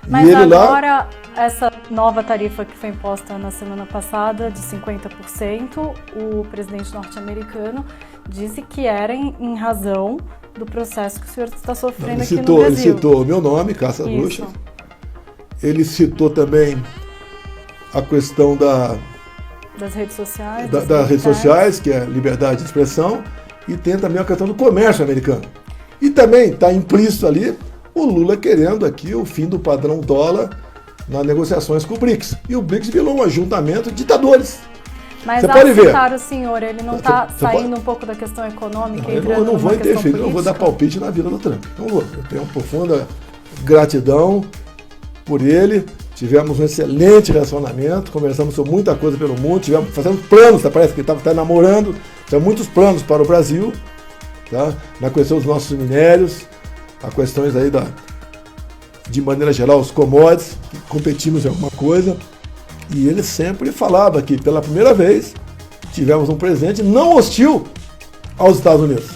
Mas agora, essa nova tarifa que foi imposta na semana passada, de 50%, o presidente norte-americano disse que era em razão do processo que o senhor está sofrendo aqui no Brasil. Ele citou o meu nome, Caça às Bruxas. Ele citou também a questão das redes sociais. Das redes sociais, que é liberdade de expressão, e tem também a questão do comércio americano. E também está implícito ali o Lula querendo aqui o fim do padrão dólar nas negociações com o BRICS. E o BRICS virou um ajuntamento de ditadores. Mas ao citar o senhor, ele não está saindo um pouco da questão econômica? Eu não vou interferir, não vou dar palpite na vida do Trump. Não vou. Eu tenho uma profunda gratidão por ele. Tivemos um excelente relacionamento, conversamos sobre muita coisa pelo mundo, tivemos fazendo planos, parece que ele estava namorando, tinha muitos planos para o Brasil, tá? Na questão dos nossos minérios, a questões aí de maneira geral, os commodities, que competimos em alguma coisa, e ele sempre falava que pela primeira vez tivemos um presidente não hostil aos Estados Unidos,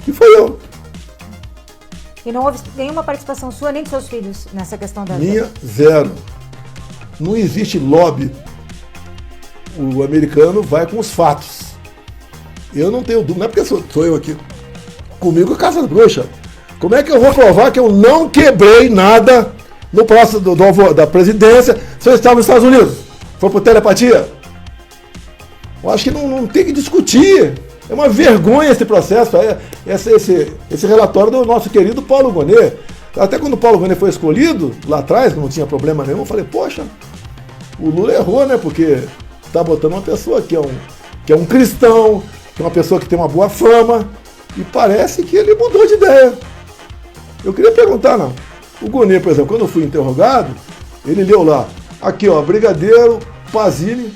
que foi eu. E não houve nenhuma participação sua nem de seus filhos nessa questão da... Minha, zero. Não existe lobby. O americano vai com os fatos. Eu não tenho dúvida, não é porque sou eu aqui. Comigo é caça às bruxas. Como é que eu vou provar que eu não quebrei nada no processo da presidência se eu estava nos Estados Unidos? Foi por telepatia? Eu acho que não tem que discutir. É uma vergonha esse processo, esse relatório do nosso querido Paulo Gonet. Até quando o Paulo Gonet foi escolhido, lá atrás, não tinha problema nenhum, eu falei, poxa, o Lula errou, né? Porque está botando uma pessoa que é um cristão, que é uma pessoa que tem uma boa fama, e parece que ele mudou de ideia. Eu queria perguntar, não. O Gonet, por exemplo, quando eu fui interrogado, ele leu lá, aqui ó, brigadeiro Pazini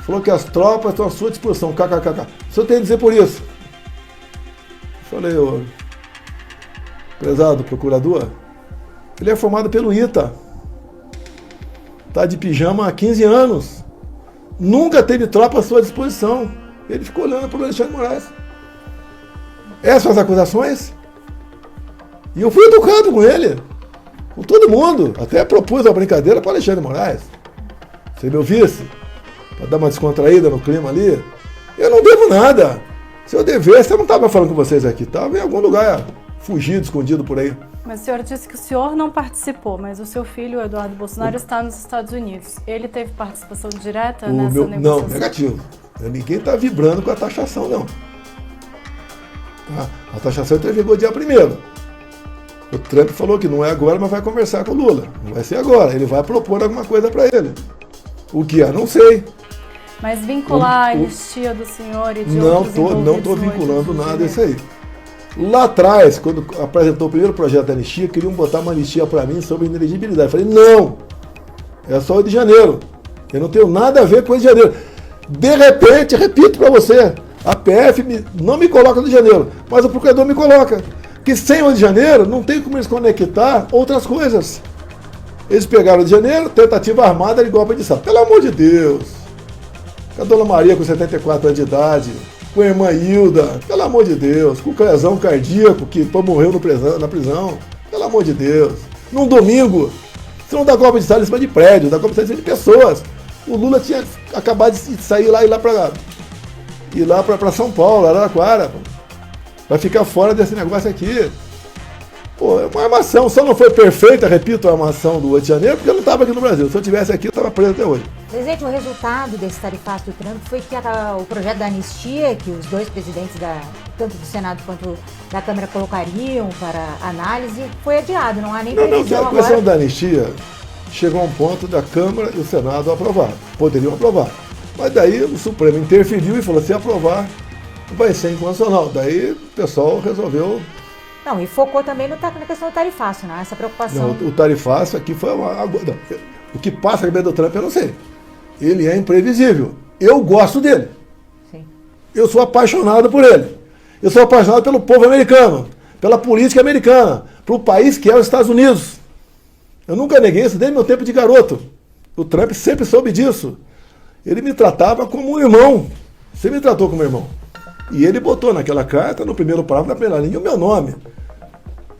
falou que as tropas estão à sua disposição, kkkk. O senhor tem a dizer por isso? Falei, ô, prezado procurador, ele é formado pelo ITA. Está de pijama há 15 anos. Nunca teve tropa à sua disposição. Ele ficou olhando para o Alexandre de Moraes. Essas são as acusações? E eu fui educado com ele, com todo mundo. Até propus a brincadeira para o Alexandre de Moraes. Você me ouvisse? Para dar uma descontraída no clima ali. Eu não devo nada. Se eu devesse, eu não estava falando com vocês aqui. Estava em algum lugar fugido, escondido por aí. Mas o senhor disse que o senhor não participou, mas o seu filho, o Eduardo Bolsonaro, está nos Estados Unidos. Ele teve participação direta nessa negociação? Não, negativo. Ninguém está vibrando com a taxação, não. A taxação entrou em vigor dia 1º. O Trump falou que não é agora, mas vai conversar com o Lula. Não vai ser agora. Ele vai propor alguma coisa para ele. O que é? Não sei. Mas vincular a anistia do senhor e de não outros envolvidos não estou vinculando nada disso aí. Lá atrás, quando apresentou o primeiro projeto da anistia, queriam botar uma anistia para mim sobre inelegibilidade. Eu falei, não, é só o de janeiro. Eu não tenho nada a ver com o de janeiro. De repente, repito para você, a PF não me coloca no de janeiro, mas o procurador me coloca. Porque sem o de janeiro, não tem como eles conectar outras coisas. Eles pegaram o de janeiro, tentativa armada de golpe de Estado. Pelo amor de Deus. Com a Dona Maria com 74 anos de idade, com a irmã Hilda, pelo amor de Deus, com o lesão cardíaco que morreu na prisão, pelo amor de Deus. Num domingo, você não dá golpe de Estado em cima de prédio, dá golpe de Estado em cima de pessoas. O Lula tinha acabado de sair lá e ir lá para São Paulo, Araraquara. Vai ficar fora desse negócio aqui. Pô, é uma armação, só não foi perfeita, repito, a armação do 8 de janeiro, porque eu não estava aqui no Brasil. Se eu estivesse aqui, eu estava preso até hoje. Presidente, o resultado desse tarifaço do Trump foi que o projeto da anistia, que os dois presidentes, tanto do Senado quanto da Câmara, colocariam para análise, foi adiado. Não há nem previsão agora. A questão da anistia chegou a um ponto da Câmara e o Senado aprovar. Poderiam aprovar. Mas daí o Supremo interferiu e falou, se aprovar, vai ser inconstitucional. Daí o pessoal resolveu... Não, e focou também na questão do tarifaço, né? Essa preocupação. Não, o tarifaço aqui foi o que passa a cabeça do Trump, eu não sei. Ele é imprevisível. Eu gosto dele. Sim. Eu sou apaixonado por ele. Eu sou apaixonado pelo povo americano, pela política americana, pelo país que é os Estados Unidos. Eu nunca neguei isso desde meu tempo de garoto. O Trump sempre soube disso. Ele me tratava como um irmão. Você me tratou como irmão. E ele botou naquela carta, no primeiro parágrafo, na primeira linha, o meu nome.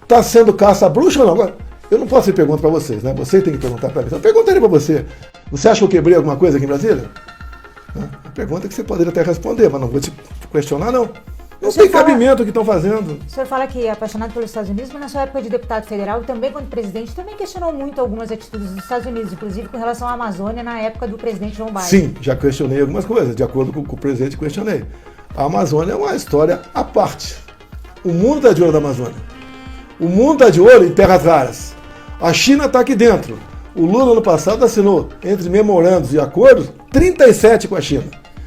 Está sendo caça-bruxa ou não? Agora, eu não posso fazer pergunta para vocês, né? Você tem que perguntar para mim. Eu perguntaria para você. Você acha que eu quebrei alguma coisa aqui em Brasília? A pergunta que você poderia até responder, mas não vou te questionar, não. Não tem cabimento o que estão fazendo. O senhor fala que é apaixonado pelos Estados Unidos, mas na sua época de deputado federal, também quando presidente, também questionou muito algumas atitudes dos Estados Unidos, inclusive com relação à Amazônia, na época do presidente João Biden. Sim, já questionei algumas coisas, de acordo com o presidente, questionei. A Amazônia é uma história à parte. O mundo está de olho da Amazônia. O mundo está de olho em terras raras. A China está aqui dentro. O Lula, ano passado, assinou, entre memorandos e acordos, 37 com a China.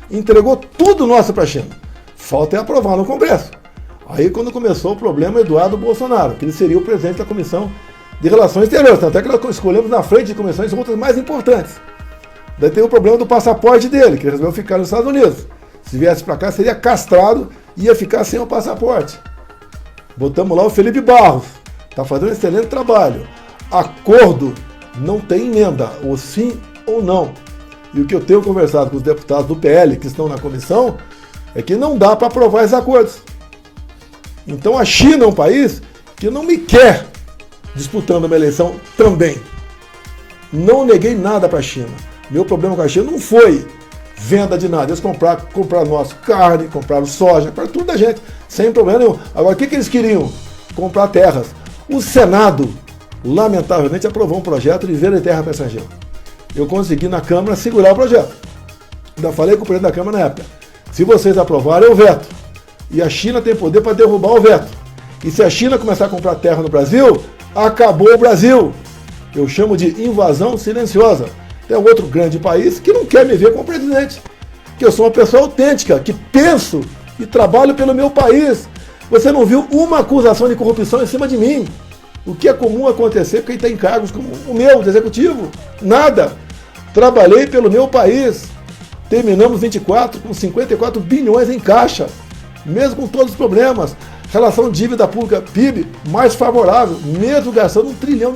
Entregou tudo nosso para a China. Falta é aprovar no Congresso. Aí, quando começou o problema, Eduardo Bolsonaro, que ele seria o presidente da Comissão de Relações Exteriores. Tanto é que nós escolhemos na frente de comissões outras mais importantes. Daí tem o problema do passaporte dele, que ele resolveu ficar nos Estados Unidos. Se viesse para cá, seria castrado e ia ficar sem o passaporte. Botamos lá o Felipe Barros. Está fazendo um excelente trabalho. Acordo não tem emenda, ou sim ou não. E o que eu tenho conversado com os deputados do PL que estão na comissão é que não dá para aprovar esses acordos. Então a China é um país que não me quer disputando uma eleição também. Não neguei nada para a China. Meu problema com a China não foi venda de nada. Eles compraram nosso carne, compraram soja, compraram tudo da gente, sem problema nenhum. Agora, o que eles queriam? Comprar terras. O Senado, lamentavelmente, aprovou um projeto de venda de terra para estrangeiro. Eu consegui na Câmara segurar o projeto. Ainda falei com o presidente da Câmara na época. Se vocês aprovarem, eu veto. E a China tem poder para derrubar o veto. E se a China começar a comprar terra no Brasil, acabou o Brasil. Eu chamo de invasão silenciosa. Tem outro grande país que não quer me ver como presidente. Que eu sou uma pessoa autêntica, que penso e trabalho pelo meu país. Você não viu uma acusação de corrupção em cima de mim. O que é comum acontecer porque ele tem cargos como o meu, do executivo. Nada. Trabalhei pelo meu país. Terminamos 24 com 54 bilhões em caixa, mesmo com todos os problemas. Relação dívida pública PIB mais favorável, mesmo gastando R$1 trilhão.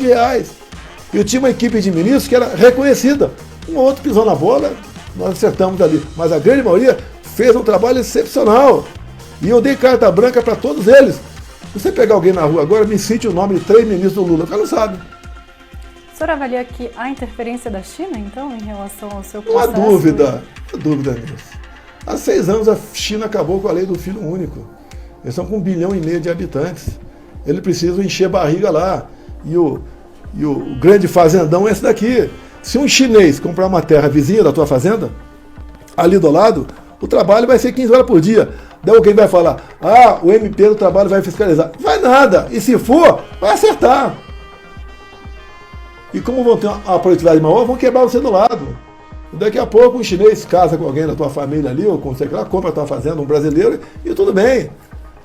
Eu tinha uma equipe de ministros que era reconhecida. Um outro pisou na bola, nós acertamos ali. Mas a grande maioria fez um trabalho excepcional. E eu dei carta branca para todos eles. Se você pegar alguém na rua agora, me cite o nome de 3 ministros do Lula, o cara não sabe. O senhor avalia que há interferência da China, então, em relação ao seu Não há processo? dúvida nisso. Há 6 anos a China acabou com a lei do filho único. Eles estão com 1,5 bilhão de habitantes. Eles precisam encher barriga lá. E o grande fazendão é esse daqui. Se um chinês comprar uma terra vizinha da tua fazenda, ali do lado, o trabalho vai ser 15 horas por dia. Daí alguém vai falar, o MP do trabalho vai fiscalizar. Vai nada. E se for, vai acertar. E como vão ter uma produtividade maior, vão quebrar você do lado. Daqui a pouco um chinês casa com alguém da tua família ali, ou com sei lá, compra a tua fazenda, um brasileiro, e tudo bem.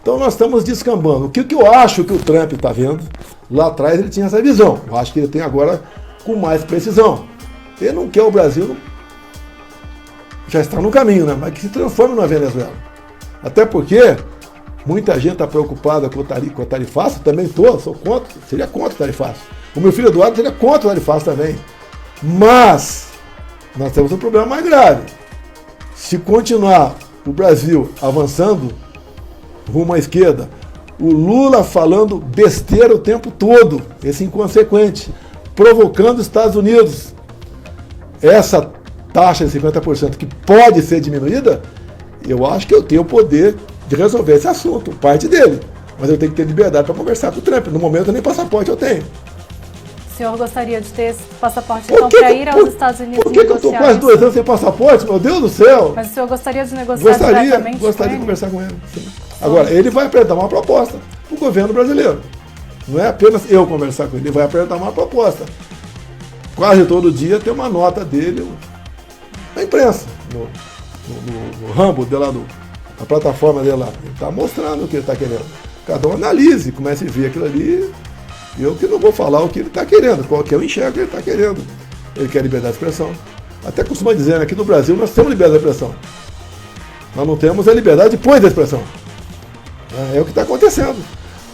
Então nós estamos descambando. O que eu acho que o Trump está vendo, lá atrás ele tinha essa visão. Eu acho que ele tem agora com mais precisão. Ele não quer o Brasil, já está no caminho, né? Mas que se transforme na Venezuela. Até porque muita gente está preocupada com o tarifaço, também sou contra, seria contra o tarifaço. O meu filho Eduardo seria contra o tarifaço também. Mas nós temos um problema mais grave. Se continuar o Brasil avançando rumo à esquerda, o Lula falando besteira o tempo todo, esse inconsequente, provocando os Estados Unidos, essa taxa de 50% que pode ser diminuída, eu acho que eu tenho o poder de resolver esse assunto, parte dele. Mas eu tenho que ter liberdade para conversar com o Trump. No momento nem passaporte eu tenho. O senhor gostaria de ter esse passaporte então para ir aos Estados Unidos negociar? Por que eu estou quase 2 anos sem passaporte? Meu Deus do céu! Mas o senhor gostaria de negociar diretamente Gostaria de conversar com ele. Sim. Agora, ele vai apresentar uma proposta para o governo brasileiro. Não é apenas eu conversar com ele, ele vai apresentar uma proposta. Quase todo dia tem uma nota dele na imprensa, no Rambo dele lá, na plataforma dele lá. Ele está mostrando o que ele está querendo. Cada um analise, comece a ver aquilo ali. Eu que não vou falar o que ele está querendo, qual que eu enxergo que ele está querendo. Ele quer liberdade de expressão. Até costuma dizer, né, aqui no Brasil nós temos liberdade de expressão. Nós não temos a liberdade depois da expressão. É o que está acontecendo.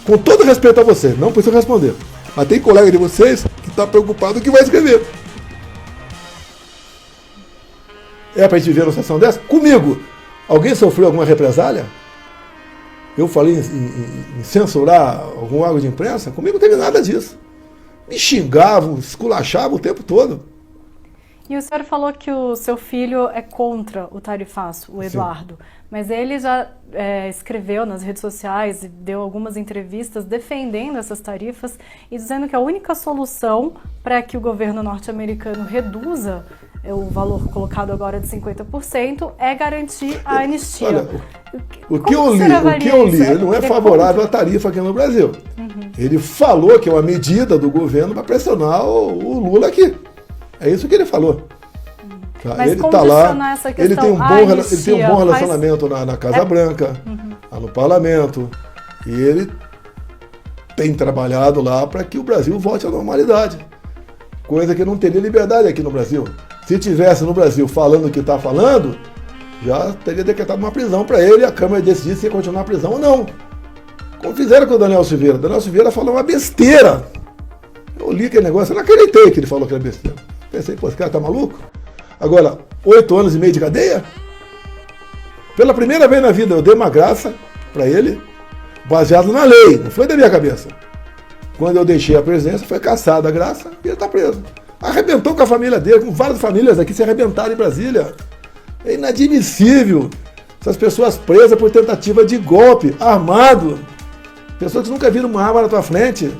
Com todo respeito a você, não preciso responder. Mas tem colega de vocês que está preocupado com o que vai escrever. É para a gente viver numa situação dessa? Comigo, alguém sofreu alguma represália? Eu falei em censurar algum órgão de imprensa? Comigo não teve nada disso. Me xingavam, esculachavam o tempo todo. E o senhor falou que o seu filho é contra o tarifaço, o Eduardo. Sim. Mas ele já escreveu nas redes sociais e deu algumas entrevistas defendendo essas tarifas e dizendo que a única solução para que o governo norte-americano reduza o valor colocado agora de 50% é garantir a anistia. Olha, o que eu li, ele não é favorável à tarifa aqui no Brasil. Uhum. Ele falou que é uma medida do governo para pressionar o Lula aqui. É isso que ele falou. Tá? Mas ele está lá, essa questão, ele tem um bom relacionamento na Casa Branca, lá no Parlamento, e ele tem trabalhado lá para que o Brasil volte à normalidade. Coisa que não teria liberdade aqui no Brasil. Se tivesse no Brasil falando o que está falando, já teria decretado uma prisão para ele e a Câmara decidisse se ia continuar a prisão ou não. Como fizeram com o Daniel Silveira. Daniel Silveira falou uma besteira. Eu li aquele negócio, eu não acreditei que ele falou aquela besteira. Pensei, pô, esse cara tá maluco? Agora, 8 anos e meio de cadeia? Pela primeira vez na vida eu dei uma graça para ele, baseado na lei, não foi da minha cabeça. Quando eu deixei a presidência, foi cassada a graça e ele está preso. Arrebentou com a família dele, com várias famílias aqui se arrebentaram em Brasília. É inadmissível essas pessoas presas por tentativa de golpe armado. Pessoas que nunca viram uma arma na tua frente,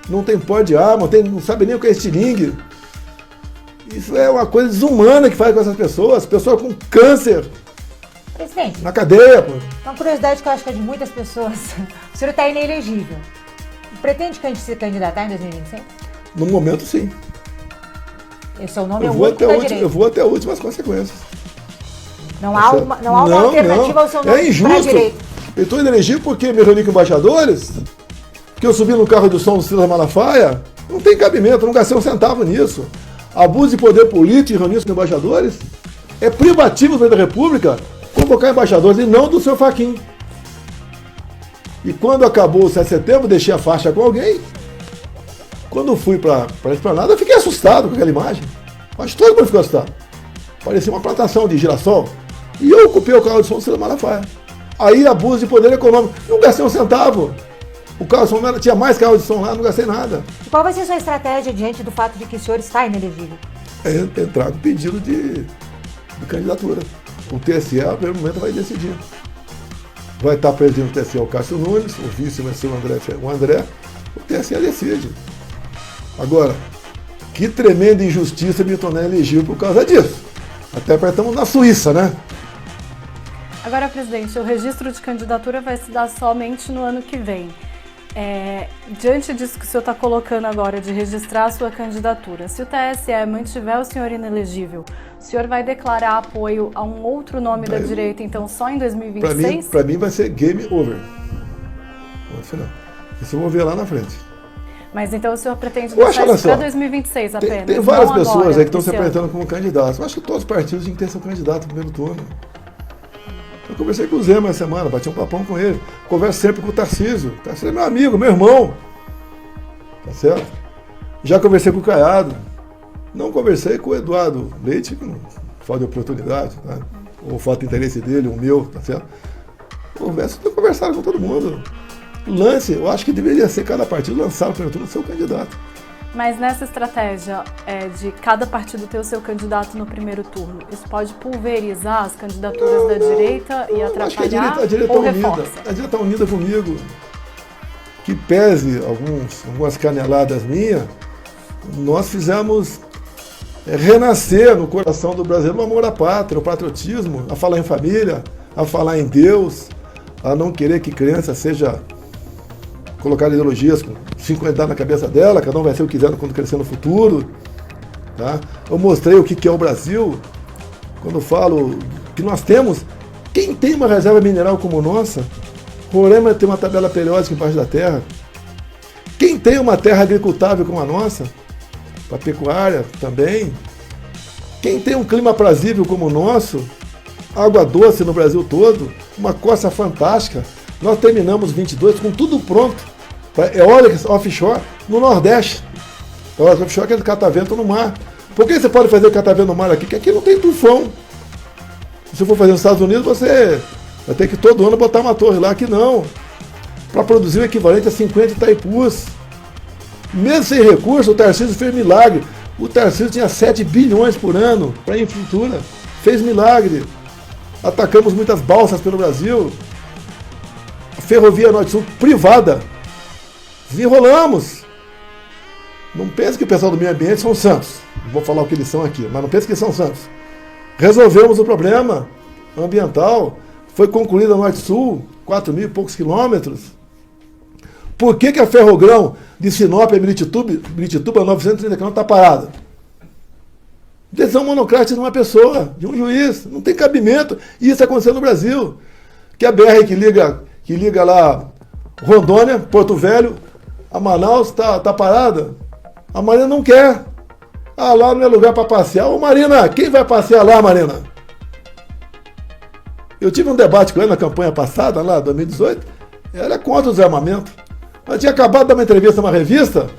não tem porte de arma, não sabe nem o que é estilingue. Isso é uma coisa desumana que faz com essas pessoas com câncer. Presidente, na cadeia, pô. Uma curiosidade que eu acho que é de muitas pessoas. O senhor está inelegível. Pretende se candidatar em 2026? No momento, sim. Esse é o nome único da direita. Eu vou até as últimas consequências. Não há uma alternativa ao seu nome. É injusto. Eu estou inelegível porque me reuni com embaixadores, que eu subi no carro do som do Silas Malafaia. Não tem cabimento, não gastei um centavo nisso. Abuso de poder político e reunião com embaixadores? É privativo do presidente da República convocar embaixadores e não do seu Fachin. E quando acabou o 7 de setembro, deixei a faixa com alguém. Quando fui para a Esplanada, eu fiquei assustado com aquela imagem. Acho que todo mundo ficou assustado. Parecia uma plantação de girassol. E eu ocupei o carro de som do Ciro Malafaia. Aí abuso de poder econômico. Não gastei um centavo. O carro de som tinha mais carro de som lá, não gastei nada. E qual vai ser a sua estratégia diante do fato de que o senhor está inelegível? É entrar com pedido de candidatura. O TSE, a primeiro momento, vai decidir. Vai estar presidindo o TSE o Cássio Nunes, o vice vai ser o André. O TSE decide. Agora, que tremenda injustiça me tornar elegível por causa disso. Até porque estamos na Suíça, né? Agora, presidente, o registro de candidatura vai se dar somente no ano que vem. Diante disso que o senhor está colocando agora, de registrar a sua candidatura, se o TSE mantiver o senhor inelegível, o senhor vai declarar apoio a um outro nome da direita, então, só em 2026? Para mim vai ser game over. Não. Isso eu vou ver lá na frente. Mas então o senhor pretende deixar isso para 2026 apenas? Tem várias não pessoas agora, aí que estão se apresentando como candidatos. Eu acho que todos os partidos têm que ter seu candidato no primeiro turno. Eu conversei com o Zema essa semana, bati um papão com ele. Converso sempre com o Tarcísio. O Tarcísio é meu amigo, meu irmão. Tá certo? Já conversei com o Caiado. Não conversei com o Eduardo Leite, com falta de oportunidade, tá? Ou falta de interesse dele, o meu, tá certo? Conversaram com todo mundo. Lance, eu acho que deveria ser cada partido lançar o primeiro turno do seu candidato. Mas nessa estratégia de cada partido ter o seu candidato no primeiro turno, isso pode pulverizar as candidaturas da direita e atrapalhar, acho que a direita ou tá unida. reforça? A direita está unida comigo. Que pese algumas caneladas minhas, nós fizemos renascer no coração do brasileiro o amor à pátria, o patriotismo, a falar em família, a falar em Deus, a não querer que criança seja colocada ideologias com 50 na cabeça dela, cada um vai ser o que quiser quando crescer no futuro. Tá? Eu mostrei o que é o Brasil, quando falo que nós temos, quem tem uma reserva mineral como nossa, Roraima tem uma tabela periódica embaixo da terra, quem tem uma terra agricultável como a nossa, para pecuária também, quem tem um clima aprazível como o nosso, água doce no Brasil todo, uma costa fantástica, nós terminamos 22 com tudo pronto para eólica offshore no Nordeste. Eólica offshore que é catavento no mar. Por que você pode fazer catavento no mar aqui? Porque aqui não tem tufão. Se for fazer nos Estados Unidos, você vai ter que todo ano botar uma torre lá. Aqui não. Para produzir o equivalente a 50 Itaipus. Mesmo sem recurso, o Tarcísio fez milagre. O Tarcísio tinha 7 bilhões por ano para infraestrutura. Fez milagre. Atacamos muitas balsas pelo Brasil. A ferrovia Norte-Sul privada. Desenrolamos. Não pense que o pessoal do meio ambiente são santos. Não vou falar o que eles são aqui, mas não pense que são santos. Resolvemos o problema ambiental. Foi concluída a Norte-Sul, 4.000 e poucos quilômetros. Por que a Ferrogrão de Sinop a Miritituba, 930 km, está parada? Decisão monocrática de uma pessoa, de um juiz. Não tem cabimento. E isso aconteceu no Brasil. Que a BR que liga lá Rondônia, Porto Velho, a Manaus está parada. A Marina não quer. Ah, lá não é lugar para passear. Ô Marina, quem vai passear lá, Marina? Eu tive um debate com ela na campanha passada, lá, 2018. Ela é contra o desarmamento. Ela tinha acabado de dar uma entrevista numa revista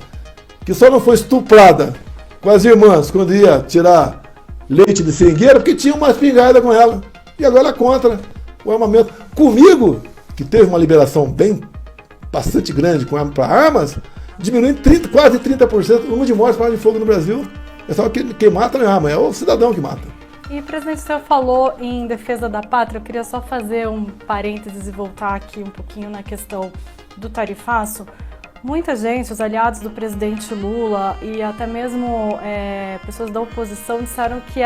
que só não foi estuprada com as irmãs quando ia tirar leite de seringueira porque tinha uma espingarda com ela. E agora ela é contra o armamento. Comigo, que teve uma liberação bastante grande para armas, diminuindo quase 30% o número de mortes por arma de fogo no Brasil. É só que quem mata não é arma, é o cidadão que mata. E, presidente, o senhor falou em defesa da pátria. Eu queria só fazer um parênteses e voltar aqui um pouquinho na questão do tarifaço. Muita gente, os aliados do presidente Lula e até mesmo pessoas da oposição disseram que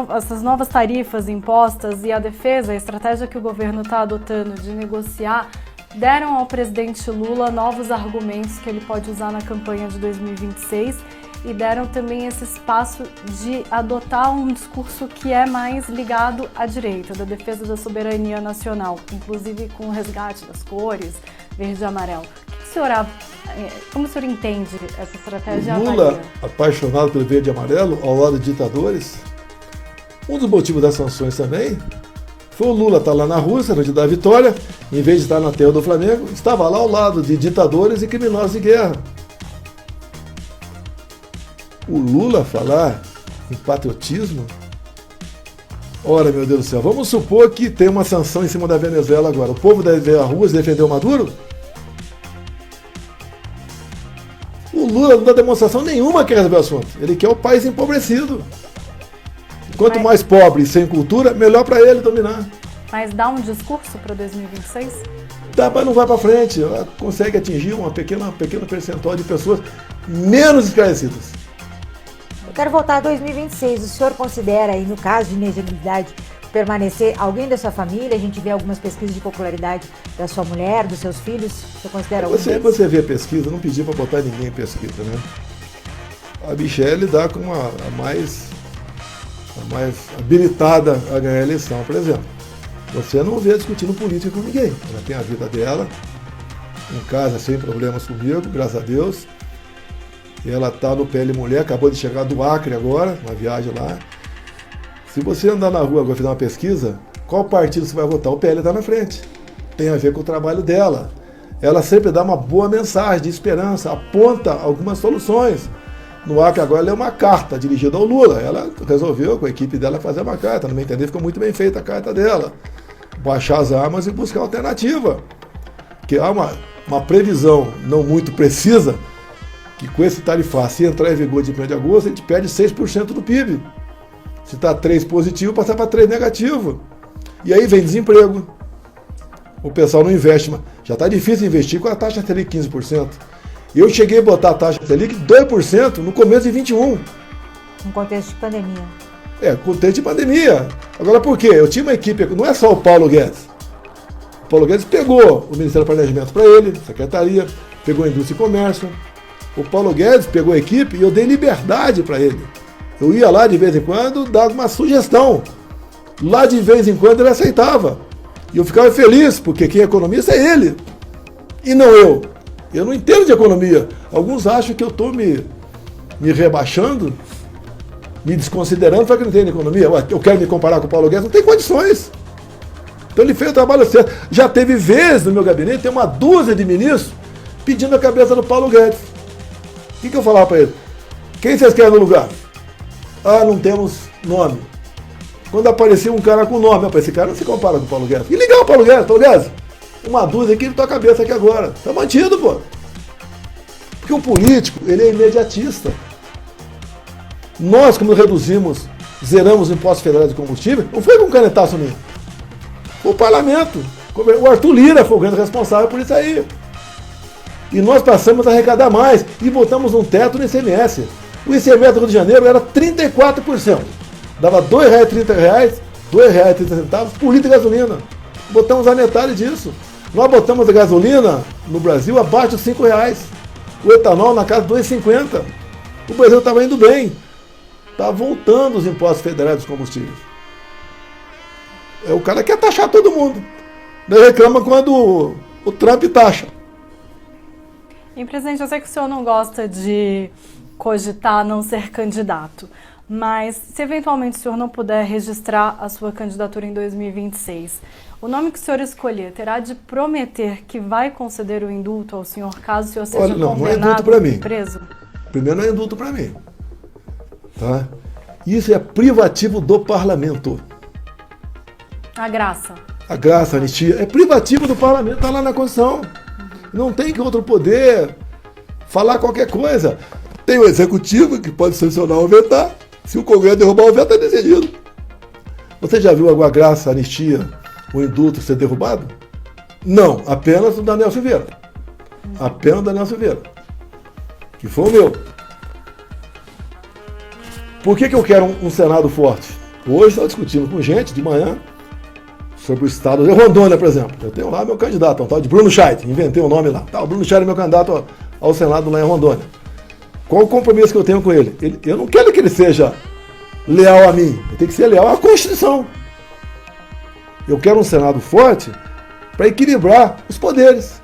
essas novas tarifas impostas e a defesa, a estratégia que o governo está adotando de negociar, deram ao presidente Lula novos argumentos que ele pode usar na campanha de 2026 e deram também esse espaço de adotar um discurso que é mais ligado à direita, da defesa da soberania nacional, inclusive com o resgate das cores, verde e amarelo. O que o como o senhor entende essa estratégia? Lula, apaixonado pelo verde e amarelo, ao lado de ditadores, um dos motivos das sanções também foi o Lula estar lá na Rússia, no dia da vitória, em vez de estar na terra do Flamengo, estava lá ao lado de ditadores e criminosos de guerra. O Lula falar em patriotismo? Ora, meu Deus do céu, vamos supor que tem uma sanção em cima da Venezuela agora. O povo deve ir à rua defender o Maduro? O Lula não dá demonstração nenhuma que resolver o assunto. Ele quer o país empobrecido. Quanto mais pobre e sem cultura, melhor para ele dominar. Mas dá um discurso para 2026? Dá, mas não vai para frente. Ela consegue atingir uma pequeno percentual de pessoas menos esclarecidas. Eu quero voltar a 2026. O senhor considera aí, no caso de inelegibilidade, permanecer alguém da sua família? A gente vê algumas pesquisas de popularidade da sua mulher, dos seus filhos. Você considera alguém? Você vê a pesquisa, não pedi para botar ninguém em pesquisa, né? A Michelle dá com a mais habilitada a ganhar a eleição, por exemplo. Você não vê discutindo política com ninguém. Ela tem a vida dela, em casa sem problemas comigo, graças a Deus. E ela está no PL Mulher, acabou de chegar do Acre agora, uma viagem lá. Se você andar na rua agora e fizer uma pesquisa, qual partido você vai votar? O PL está na frente. Tem a ver com o trabalho dela. Ela sempre dá uma boa mensagem de esperança, aponta algumas soluções. No Acre agora ela é uma carta dirigida ao Lula. Ela resolveu com a equipe dela fazer uma carta. No meu entender, ficou muito bem feita a carta dela. Baixar as armas e buscar alternativa. Porque há uma previsão não muito precisa que com esse tarifaço, se entrar em vigor de 1º de agosto, a gente perde 6% do PIB. Se está 3 positivo, passar para 3 negativo. E aí vem desemprego. O pessoal não investe. Mas já está difícil investir com a taxa Selic 15%. Eu cheguei a botar a taxa Selic 2% no começo de 21. No contexto de pandemia. Contexto de pandemia. Agora por quê? Eu tinha uma equipe, não é só o Paulo Guedes. O Paulo Guedes pegou o Ministério do Planejamento para ele, Secretaria, pegou a Indústria e Comércio. O Paulo Guedes pegou a equipe e eu dei liberdade para ele. Eu ia lá de vez em quando, dava uma sugestão. Lá de vez em quando ele aceitava. E eu ficava feliz, porque quem é economista é ele. E não eu. Eu não entendo de economia. Alguns acham que eu estou me rebaixando, me desconsiderando, para que não entendo de economia. Eu quero me comparar com o Paulo Guedes, não tem condições. Então ele fez o trabalho certo. Já teve vezes no meu gabinete, tem uma dúzia de ministros pedindo a cabeça do Paulo Guedes. O que eu falava para ele? Quem vocês querem no lugar? Não temos nome. Quando aparecia um cara com nome, esse cara não se compara com o Paulo Guedes. E ligar o Paulo Guedes, uma dúzia aqui na tua cabeça aqui agora. Tá mantido, pô. Porque o político, ele é imediatista. Nós, como zeramos impostos federais de combustível, não foi com um canetaço nenhum. Foi o parlamento. O Arthur Lira foi o grande responsável por isso aí. E nós passamos a arrecadar mais e botamos um teto no ICMS. O ICMS do Rio de Janeiro era 34%. Dava R$ 2,30, R$ 2,30 por litro de gasolina. Botamos a metade disso. Nós botamos a gasolina no Brasil abaixo de R$ 5,00. O etanol na casa de R$ 2,50. O Brasil estava indo bem. Está voltando os impostos federais dos combustíveis. O cara quer taxar todo mundo. Ele reclama quando o Trump taxa. E, presidente, eu sei que o senhor não gosta de cogitar não ser candidato, mas se eventualmente o senhor não puder registrar a sua candidatura em 2026, o nome que o senhor escolher terá de prometer que vai conceder o indulto ao senhor caso o senhor seja condenado e preso? Primeiro, não é indulto para mim. Tá? Isso é privativo do parlamento. A graça. A graça, a anistia, é privativo do parlamento, está lá na Constituição. Não tem que outro poder falar qualquer coisa. Tem o executivo que pode sancionar ou vetar. Se o Congresso derrubar o veto, é decidido. Você já viu a graça, a anistia, o indulto ser derrubado? Não, apenas o Daniel Silveira. Apenas o Daniel Silveira. Que foi o meu. Por que eu quero um Senado forte? Hoje estava discutindo com gente de manhã sobre o estado de Rondônia, por exemplo. Eu tenho lá meu candidato, um tal de Bruno Scheidt, inventei o nome lá. O Bruno Scheidt é meu candidato ao Senado lá em Rondônia. Qual o compromisso que eu tenho com ele? Eu não quero que ele seja leal a mim, ele tem que ser leal à Constituição. Eu quero um Senado forte para equilibrar os poderes.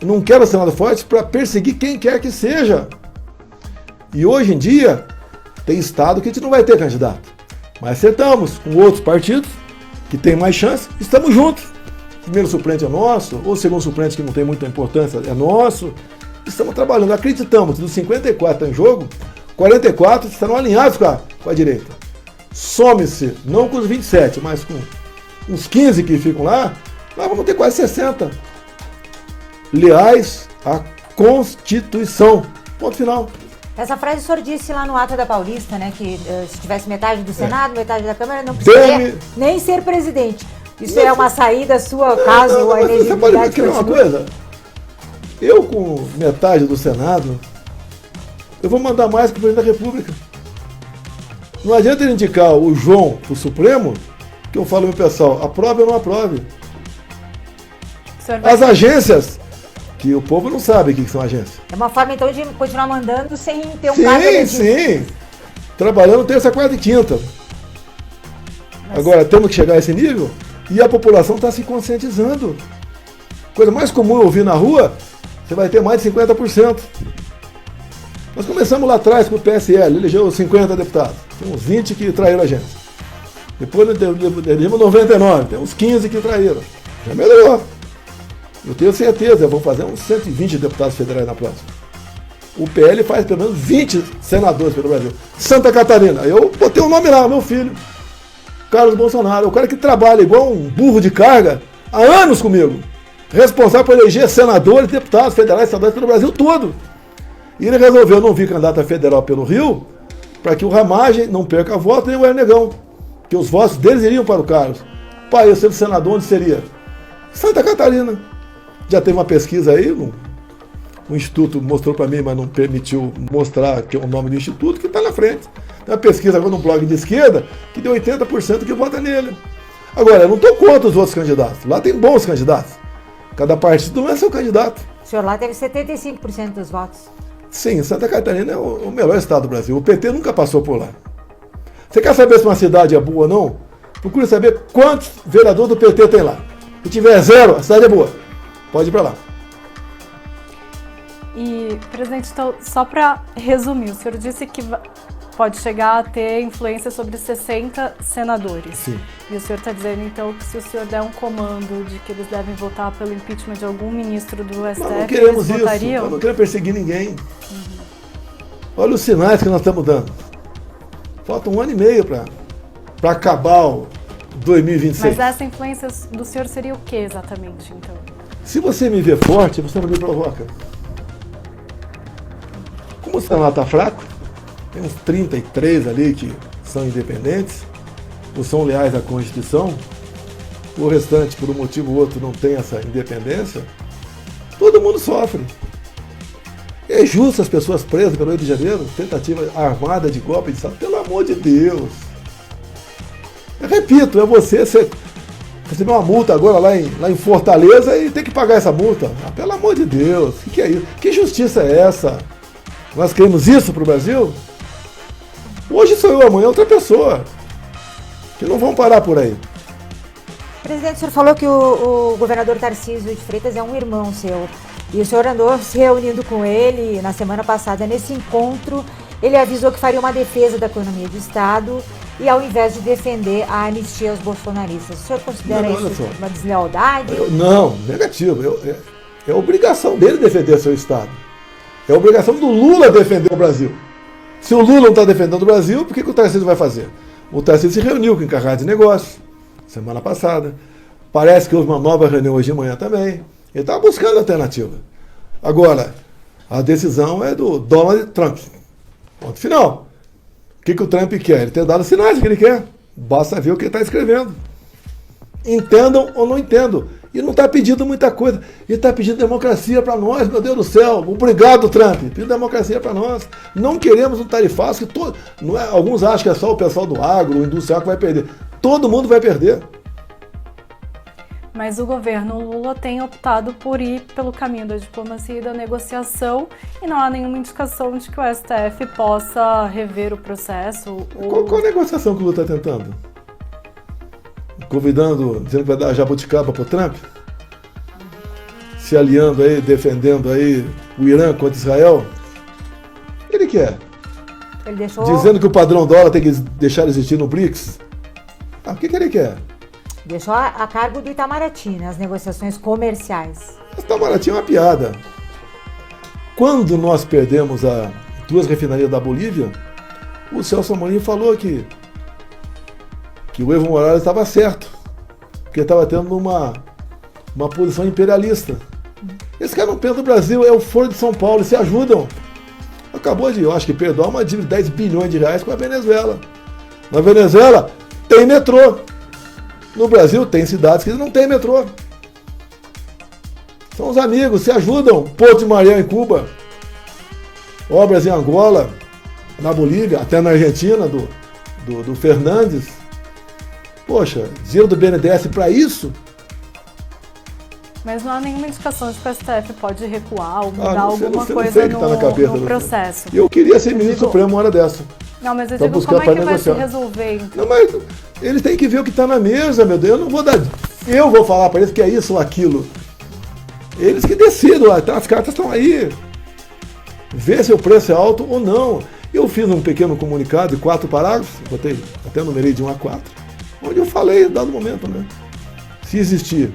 não quero o Senado forte para perseguir quem quer que seja. E hoje em dia, tem estado que a gente não vai ter candidato. Mas acertamos com outros partidos que tem mais chance, estamos juntos. O primeiro suplente é nosso, ou o segundo suplente que não tem muita importância é nosso. Estamos trabalhando, acreditamos, dos 54 em jogo, 44 estarão alinhados com a direita. Some-se, não com os 27, mas com uns 15 que ficam lá, nós vamos ter quase 60 leais à Constituição. Ponto final. Essa frase o senhor disse lá no ato da Paulista, né? Que se tivesse metade do Senado, metade da Câmara, não precisaria nem ser presidente. Isso é uma saída sua, caso a elegibilidade... Você pode querer uma coisa? Eu, com metade do Senado, eu vou mandar mais para o presidente da República. Não adianta ele indicar o João para o Supremo, que eu falo, meu pessoal, aprove ou não aprove. As agências, que o povo não sabe o que são agências. É uma forma, então, de continuar mandando sem ter um cargo eletivo. Sim. Trabalhando terça, quarta e quinta. Agora, temos que chegar a esse nível e a população está se conscientizando. Coisa mais comum eu ouvir na rua, você vai ter mais de 50%. Nós começamos lá atrás com o PSL, elegeu 50 deputados. Tem uns 20 que traíram a gente. Depois elegemos 99, tem uns 15 que traíram. Já melhorou. Eu tenho certeza, vão fazer uns 120 deputados federais na próxima. O PL faz pelo menos 20 senadores pelo Brasil. Santa Catarina, eu botei o nome lá, meu filho, Carlos Bolsonaro, o cara que trabalha igual um burro de carga há anos comigo, responsável por eleger senadores, deputados federais, estaduais pelo Brasil todo. E ele resolveu não vir candidato a federal pelo Rio, para que o Ramagem não perca voto nem o Ernegão, que os votos deles iriam para o Carlos. Pai, eu sendo senador, onde seria? Santa Catarina. Já teve uma pesquisa aí, um instituto mostrou para mim, mas não permitiu mostrar que é o nome do instituto, que está na frente. Tem uma pesquisa agora num blog de esquerda que deu 80% que vota nele. Agora, eu não estou contra os outros candidatos. Lá tem bons candidatos. Cada partido não é seu candidato. O senhor lá teve 75% dos votos. Sim, Santa Catarina é o melhor estado do Brasil. O PT nunca passou por lá. Você quer saber se uma cidade é boa ou não? Procure saber quantos vereadores do PT tem lá. Se tiver 0, a cidade é boa. Pode ir para lá. E, presidente, então, só para resumir, o senhor disse que pode chegar a ter influência sobre 60 senadores. Sim. E o senhor está dizendo, então, que se o senhor der um comando de que eles devem votar pelo impeachment de algum ministro do STF, nós não queremos eles votariam? Isso. Nós não queremos perseguir ninguém. Olha os sinais que nós estamos dando. Falta 1 ano e meio para acabar o 2026. Mas essa influência do senhor seria o que exatamente, então? Se você me vê forte, você não me provoca. Como o Senado está fraco, tem uns 33 ali que são independentes, ou são leais à Constituição, o restante, por um motivo ou outro, não tem essa independência, todo mundo sofre. É justo as pessoas presas pelo Rio de Janeiro, tentativa armada de golpe de Estado, pelo amor de Deus. Eu repito, é você receber uma multa agora lá em Fortaleza e ter que pagar essa multa. Ah, pelo amor de Deus, o que é isso? Que justiça é essa? Nós queremos isso para o Brasil? Hoje sou eu, amanhã é outra pessoa. Que não vão parar por aí. Presidente, o senhor falou que o governador Tarcísio de Freitas é um irmão seu. E o senhor andou se reunindo com ele na semana passada. Nesse encontro, ele avisou que faria uma defesa da economia do Estado e ao invés de defender a anistia aos bolsonaristas. O senhor considera isso uma deslealdade? Não, negativo. É obrigação dele defender seu Estado. É obrigação do Lula defender o Brasil. Se o Lula não está defendendo o Brasil, por que o Tarcísio vai fazer? O Tarcísio se reuniu com o encarregado de negócios semana passada. Parece que houve uma nova reunião hoje de manhã também. Ele está buscando alternativa. Agora, a decisão é do Donald Trump. Ponto final. O que o Trump quer? Ele tem dado sinais que ele quer. Basta ver o que ele está escrevendo. Entendam ou não entendam. E não está pedindo muita coisa. Ele está pedindo democracia para nós, meu Deus do céu. Obrigado, Trump. Pedindo democracia para nós. Não queremos um tarifaço que todo. Não é, alguns acham que é só o pessoal do agro, o industrial que vai perder. Todo mundo vai perder. Mas o governo Lula tem optado por ir pelo caminho da diplomacia e da negociação e não há nenhuma indicação de que o STF possa rever o processo. Qual a negociação que o Lula está tentando? Convidando, dizendo que vai dar jabuticaba para o Trump? se aliando aí, defendendo aí o Irã contra Israel. O que ele quer? Ele deixou... Dizendo que o padrão dólar tem que deixar de existir no BRICS. O que ele quer? Deixou a cargo do Itamaraty, né, as negociações comerciais. O Itamaraty é uma piada. Quando nós perdemos as 2 refinarias da Bolívia, o Celso Amorim falou que o Evo Morales estava certo, porque estava tendo uma posição imperialista. Esse cara não pensa no Brasil, é o Foro de São Paulo, eles se ajudam. Acabou de, eu acho que perdoar uma dívida de 10 bilhões de reais com a Venezuela. Na Venezuela tem metrô. No Brasil tem cidades que não tem metrô. São os amigos, se ajudam. Porto de Mariel em Cuba, obras em Angola, na Bolívia, até na Argentina, do Fernandes. Poxa, dinheiro do BNDES para isso? Mas não há nenhuma indicação de que o STF pode recuar ou mudar alguma coisa no processo. Eu queria ser ministro supremo uma hora dessa. Não, mas eu digo, como é que vai se resolver, então? Não, mas eles têm que ver o que está na mesa, meu Deus. Eu vou falar para eles que é isso ou aquilo. Eles que decidam, as cartas estão aí. Vê se o preço é alto ou não. Eu fiz um pequeno comunicado de 4 parágrafos, botei, até numerei de 1 a 4, onde eu falei, dado momento, né? Se existir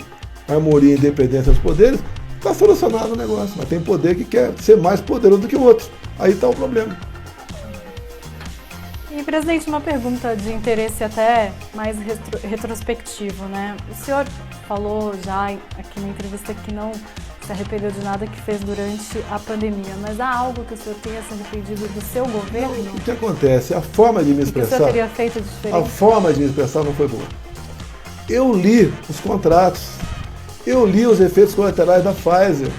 harmonia e independência dos poderes, está solucionado o negócio. Mas tem poder que quer ser mais poderoso do que o outro. Aí está o problema. E, presidente, uma pergunta de interesse até mais retrospectivo, né? O senhor falou já aqui na entrevista que não se arrependeu de nada que fez durante a pandemia, mas há algo que o senhor tenha se arrependido do seu governo? Não, o que acontece? A forma de me expressar... O que o senhor teria feito de diferente? A forma de me expressar não foi boa. Eu li os contratos, eu li os efeitos colaterais da Pfizer.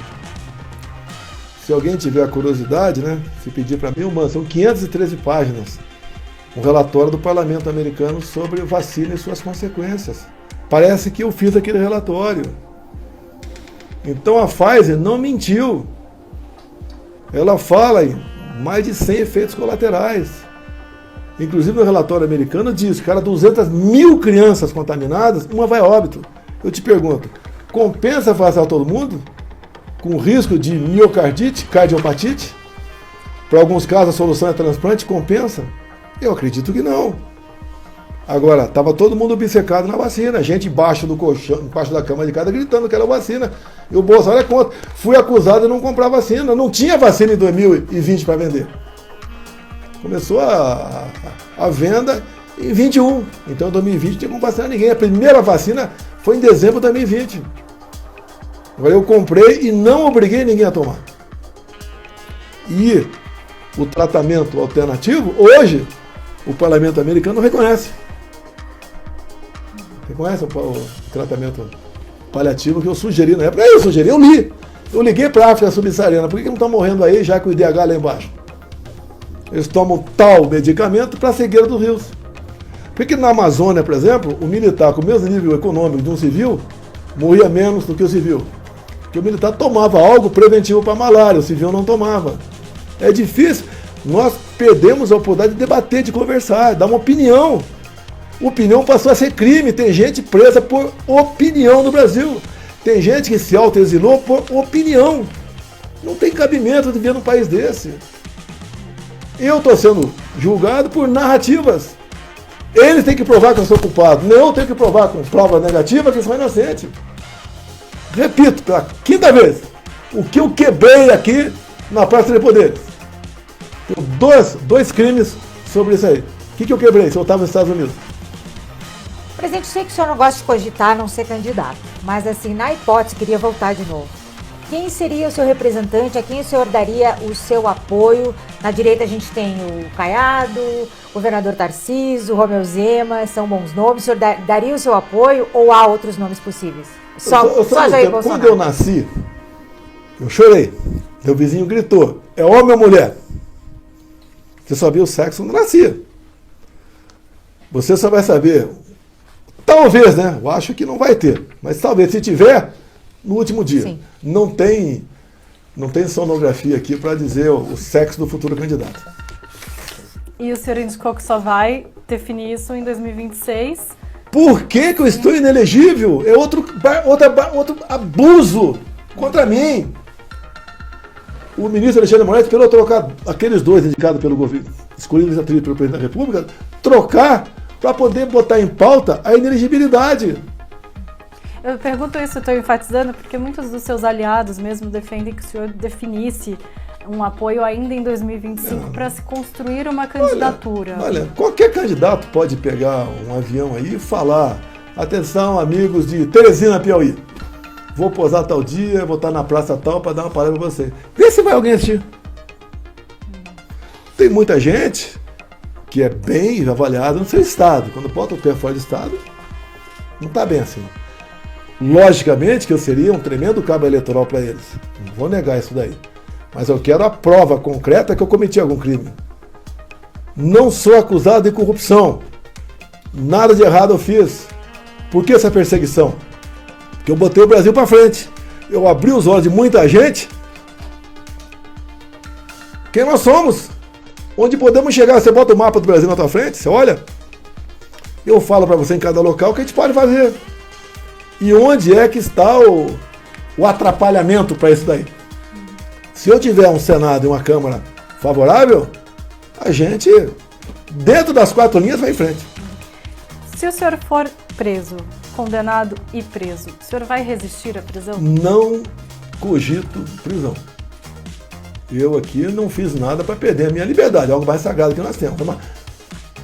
Se alguém tiver a curiosidade, né, se pedir para mim, são 513 páginas. Um relatório do Parlamento americano sobre vacina e suas consequências. Parece que eu fiz aquele relatório. Então a Pfizer não mentiu. Ela fala em mais de 100 efeitos colaterais. Inclusive no relatório americano diz que 200 mil crianças contaminadas, uma vai a óbito. Eu te pergunto, compensa vacinar todo mundo? Com risco de miocardite, cardiopatite? Para alguns casos a solução é transplante, compensa? Eu acredito que não. Agora, estava todo mundo obcecado na vacina, gente embaixo do colchão, embaixo da cama de casa gritando que era vacina. E o Bolsonaro é contra. Fui acusado de não comprar vacina. Não tinha vacina em 2020 para vender. Começou a venda em 21. Então em 2020 não tinha como vacinar ninguém. A primeira vacina foi em dezembro de 2020. Agora eu comprei e não obriguei ninguém a tomar. E o tratamento alternativo, hoje, o parlamento americano reconhece. Reconhece o tratamento paliativo que eu sugeri na época. Eu sugeri, eu li. Eu liguei para a África subsaariana. Por que não estão morrendo aí, já que o IDH lá embaixo? Eles tomam tal medicamento para a cegueira dos rios. Por que na Amazônia, por exemplo, o militar com o mesmo nível econômico de um civil morria menos do que o civil? Porque o militar tomava algo preventivo para a malária, o civil não tomava. É difícil. Nós perdemos a oportunidade de debater, de conversar, dar uma opinião. Opinião passou a ser crime. Tem gente presa por opinião no Brasil. Tem gente que se autoexilou por opinião. Não tem cabimento de viver num país desse. Eu estou sendo julgado por narrativas. Eles têm que provar que eu sou culpado. Não, eu tenho que provar com provas negativas que eu sou inocente. Repito, pela 5ª vez, o que eu quebrei aqui na Praça de Poderes. Tenho dois crimes sobre isso aí. O que eu quebrei se eu estava nos Estados Unidos? Presidente, sei que o senhor não gosta de cogitar não ser candidato, mas assim, na hipótese, queria voltar de novo. Quem seria o seu representante? A quem o senhor daria o seu apoio? Na direita a gente tem o Caiado, o governador Tarcísio, o Romeu Zema, são bons nomes. O senhor daria o seu apoio ou há outros nomes possíveis? Só Jair Bolsonaro. Quando eu nasci, eu chorei. Meu vizinho gritou, é homem ou mulher? Você só viu o sexo quando nascia. Você só vai saber, talvez, né? Eu acho que não vai ter, mas talvez, se tiver, no último dia. Sim. Não tem sonografia aqui para dizer o sexo do futuro candidato. E o senhor indicou que só vai definir isso em 2026. Por que eu estou inelegível? É outro abuso Contra mim. O ministro Alexandre de Moraes esperou trocar aqueles dois indicados pelo governo, escolhidos pelo presidente da República, trocar para poder botar em pauta a inelegibilidade. Eu pergunto isso, estou enfatizando, porque muitos dos seus aliados mesmo defendem que o senhor definisse um apoio ainda em 2025 para se construir uma candidatura. Olha, qualquer candidato pode pegar um avião aí e falar: atenção, amigos de Teresina, Piauí, vou posar tal dia, vou estar na praça tal para dar uma palestra para você. Vê se vai alguém assistir. Tem muita gente que é bem avaliada no seu estado. Quando bota o pé fora do estado, não está bem assim. Logicamente que eu seria um tremendo cabo eleitoral para eles. Não vou negar isso daí. Mas eu quero a prova concreta que eu cometi algum crime. Não sou acusado de corrupção. Nada de errado eu fiz. Por que essa perseguição? Porque eu botei o Brasil para frente. Eu abri os olhos de muita gente. Quem nós somos? Onde podemos chegar? Você bota o mapa do Brasil na tua frente, você olha. Eu falo para você em cada local o que a gente pode fazer. E onde é que está o atrapalhamento para isso daí? Se eu tiver um Senado e uma Câmara favorável, a gente, dentro das 4 linhas, vai em frente. Se o senhor for preso, condenado e preso, o senhor vai resistir à prisão? Não cogito prisão. Eu aqui não fiz nada para perder a minha liberdade, algo mais sagrado que nós temos.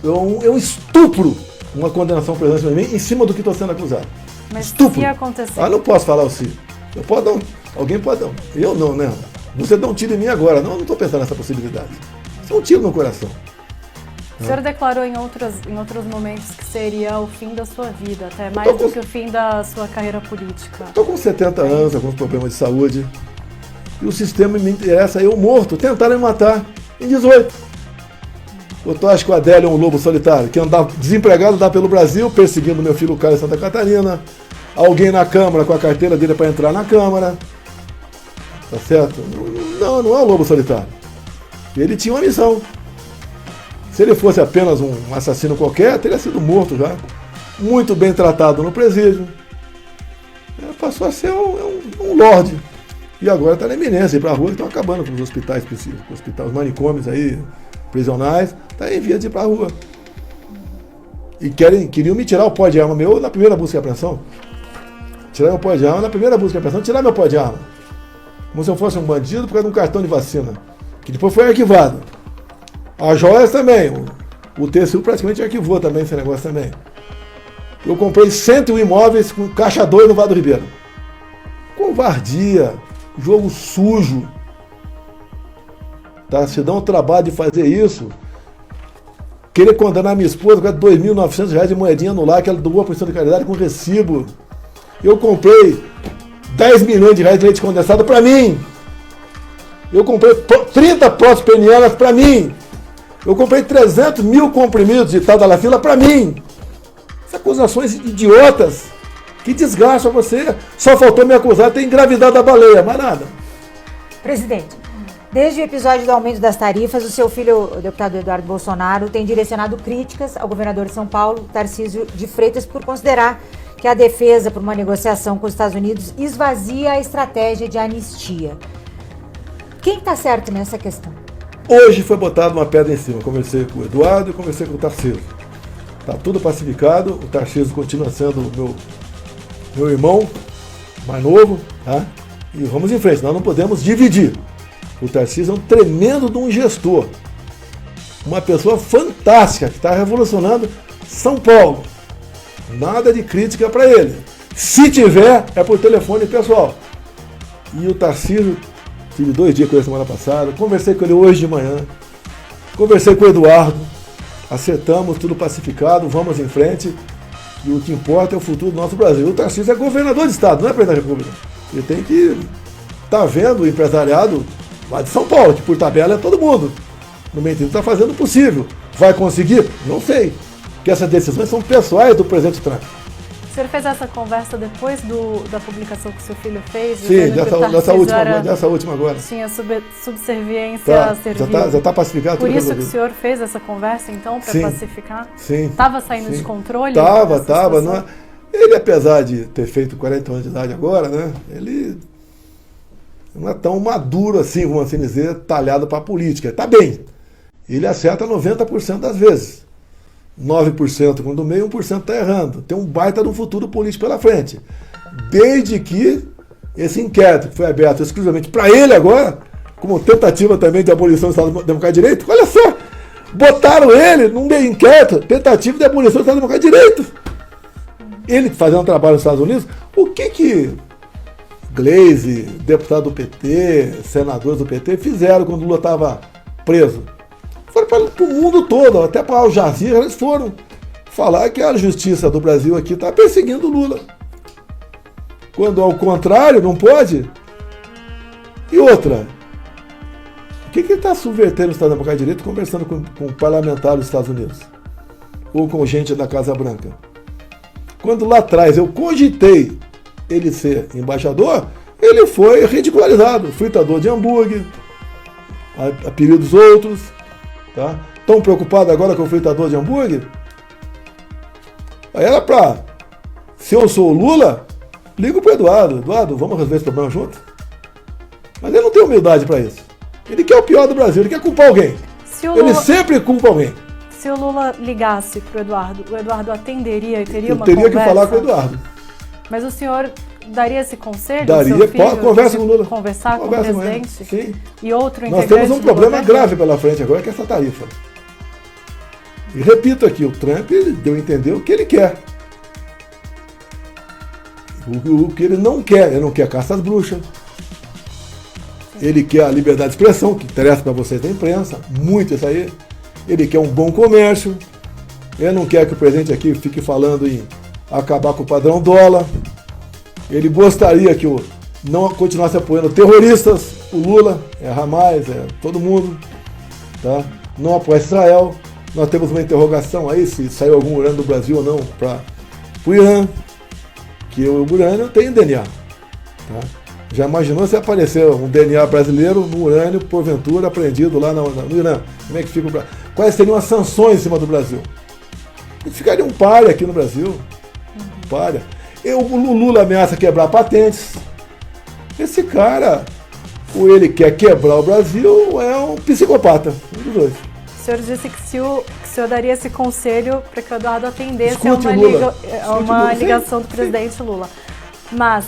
Eu estupro uma condenação por prisão em cima do que estou sendo acusado. Mas estupro. se acontecer... não posso falar o se. Eu posso dar alguém pode dar. Eu não, né? Você dá um tiro em mim agora. Não estou pensando nessa possibilidade. Isso é um tiro no coração. O senhor declarou em outros momentos que seria o fim da sua vida, até mais do que o fim da sua carreira política. Estou com 70 anos, alguns problemas de saúde. E o sistema me interessa eu morto. Tentaram me matar em 18. Ou tu acha que o Adélio é um lobo solitário, que andava desempregado, andava pelo Brasil, perseguindo meu filho Carlos em Santa Catarina, alguém na Câmara com a carteira dele para entrar na Câmara, tá certo? Não é um lobo solitário. Ele tinha uma missão. Se ele fosse apenas um assassino qualquer, teria sido morto já. Muito bem tratado no presídio. Passou a ser um lorde. E agora está na iminência, ir para a rua, estão acabando com os hospitais específicos, os manicômios aí, prisionais, está em via de ir para a rua. E queriam me tirar o pó de arma meu na primeira busca e apreensão. Tirar meu pó de arma na primeira busca e apreensão, tirar meu pó de arma. Como se eu fosse um bandido por causa de um cartão de vacina, que depois foi arquivado. As joias também, o TCU praticamente arquivou também esse negócio também. Eu comprei 101 imóveis com caixa 2 no Vado Ribeiro. Covardia, jogo sujo. Tá? Se dá um trabalho de fazer isso, querer condenar minha esposa com R$2.900 de moedinha no lar que ela doou a posição de caridade com recibo. Eu comprei 10 milhões de reais de leite condensado para mim. Eu comprei 30 próteses penianas para mim. Eu comprei 300 mil comprimidos de Tadalafila para mim. Essas acusações idiotas que desgastam você. Só faltou me acusar de ter engravidado a baleia, mais nada. Presidente, desde o episódio do aumento das tarifas, o seu filho, o deputado Eduardo Bolsonaro, tem direcionado críticas ao governador de São Paulo, Tarcísio de Freitas, por considerar que a defesa por uma negociação com os Estados Unidos esvazia a estratégia de anistia. Quem está certo nessa questão? Hoje foi botada uma pedra em cima. Conversei com o Eduardo e conversei com o Tarcísio. Está tudo pacificado. O Tarcísio continua sendo meu irmão mais novo, tá? E vamos em frente. Nós não podemos dividir. O Tarcísio é um tremendo de um gestor. Uma pessoa fantástica que está revolucionando São Paulo. Nada de crítica para ele. Se tiver, é por telefone pessoal. E o Tarcísio, tive 2 dias com ele semana passada, conversei com ele hoje de manhã, conversei com o Eduardo, acertamos, tudo pacificado, vamos em frente. E o que importa é o futuro do nosso Brasil. O Tarcísio é governador de estado, não é presidente da República. Ele tem que estar vendo o empresariado lá de São Paulo, que por tabela é todo mundo. No meio está fazendo o possível. Vai conseguir? Não sei. Porque essas decisões são pessoais do presidente Trump. O senhor fez essa conversa depois da publicação que seu filho fez? Sim, dessa última agora. Tinha subserviência servil. Já está pacificado. Por isso que o senhor fez essa conversa, então, para pacificar? Sim. Estava saindo de controle? Estava. Ele, apesar de ter feito 40 anos de idade agora, né? Ele não é tão maduro assim, vamos assim dizer, talhado para a política. Está bem. Ele acerta 90% das vezes. 9% quando meio, 1% está errando. Tem um baita de um futuro político pela frente. Desde que esse inquérito que foi aberto exclusivamente para ele agora, como tentativa também de abolição do Estado Democrático de Direito, olha só, botaram ele num inquérito, tentativa de abolição do Estado Democrático de Direito. Ele fazendo trabalho nos Estados Unidos, o que Gleisi, deputado do PT, senadores do PT, fizeram quando o Lula estava preso? Foram para o mundo todo, até para Al Jazeera, eles foram falar que a justiça do Brasil aqui está perseguindo o Lula. Quando ao contrário, não pode. E outra, o que ele está subvertendo o Estado Democrático de Direito conversando com parlamentares dos Estados Unidos? Ou com gente da Casa Branca? Quando lá atrás eu cogitei ele ser embaixador, ele foi ridicularizado. Fritador de hambúrguer, apelidos outros. Tá? Tão preocupado agora com o fritador de hambúrguer? Aí era pra, se eu sou o Lula, ligo pro Eduardo. Eduardo, vamos resolver esse problema junto? Mas ele não tem humildade para isso. Ele quer o pior do Brasil, ele quer culpar alguém. Ele sempre culpa alguém. Se o Lula ligasse pro Eduardo, o Eduardo atenderia e teria uma conversa? Eu teria que falar com o Eduardo. Mas o senhor daria esse conselho? Daria, conversa com o Lula. Conversar com o presidente? Sim. E outro Nós temos um problema grave pela frente agora, que é essa tarifa. E repito aqui, o Trump deu a entender o que ele quer. O que ele não quer caça às bruxas. Ele quer a liberdade de expressão, que interessa para vocês da imprensa, muito isso aí. Ele quer um bom comércio. Ele não quer que o presidente aqui fique falando em acabar com o padrão dólar. Ele gostaria que não continuasse apoiando terroristas, o Lula, Hamas, todo mundo. Tá? Não apoia Israel. Nós temos uma interrogação aí, se saiu algum urânio do Brasil ou não para o Irã, que o urânio tem DNA. Tá? Já imaginou se aparecer um DNA brasileiro no urânio, porventura, apreendido lá no Irã? Como é que fica o Brasil? Quais seriam as sanções em cima do Brasil? A gente ficaria um páreo aqui no Brasil. Páreo. O Lula ameaça quebrar patentes. Esse cara, ou ele quer quebrar o Brasil, ou é um psicopata. Um dos dois. O senhor disse que o senhor daria esse conselho para que o Eduardo atendesse a uma ligação do presidente Lula. Mas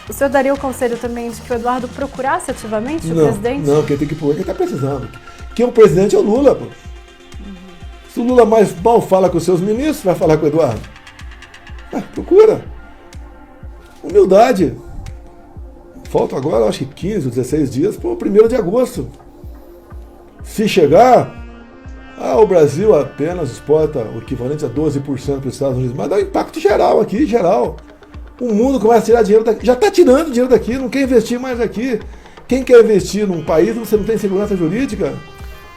o senhor daria o conselho também de que o Eduardo procurasse ativamente o presidente? Não, quem tem que procurar, quem está precisando. Quem é o presidente é o Lula. Pô. Se o Lula mais mal fala com os seus ministros, vai falar com o Eduardo. Procura. Humildade. Faltam agora, acho que 15 ou 16 dias para o 1º de agosto. Se chegar, o Brasil apenas exporta o equivalente a 12% para os Estados Unidos, mas dá um impacto geral aqui, geral. O mundo começa a tirar dinheiro daqui, já está tirando dinheiro daqui, não quer investir mais aqui. Quem quer investir num país onde você não tem segurança jurídica?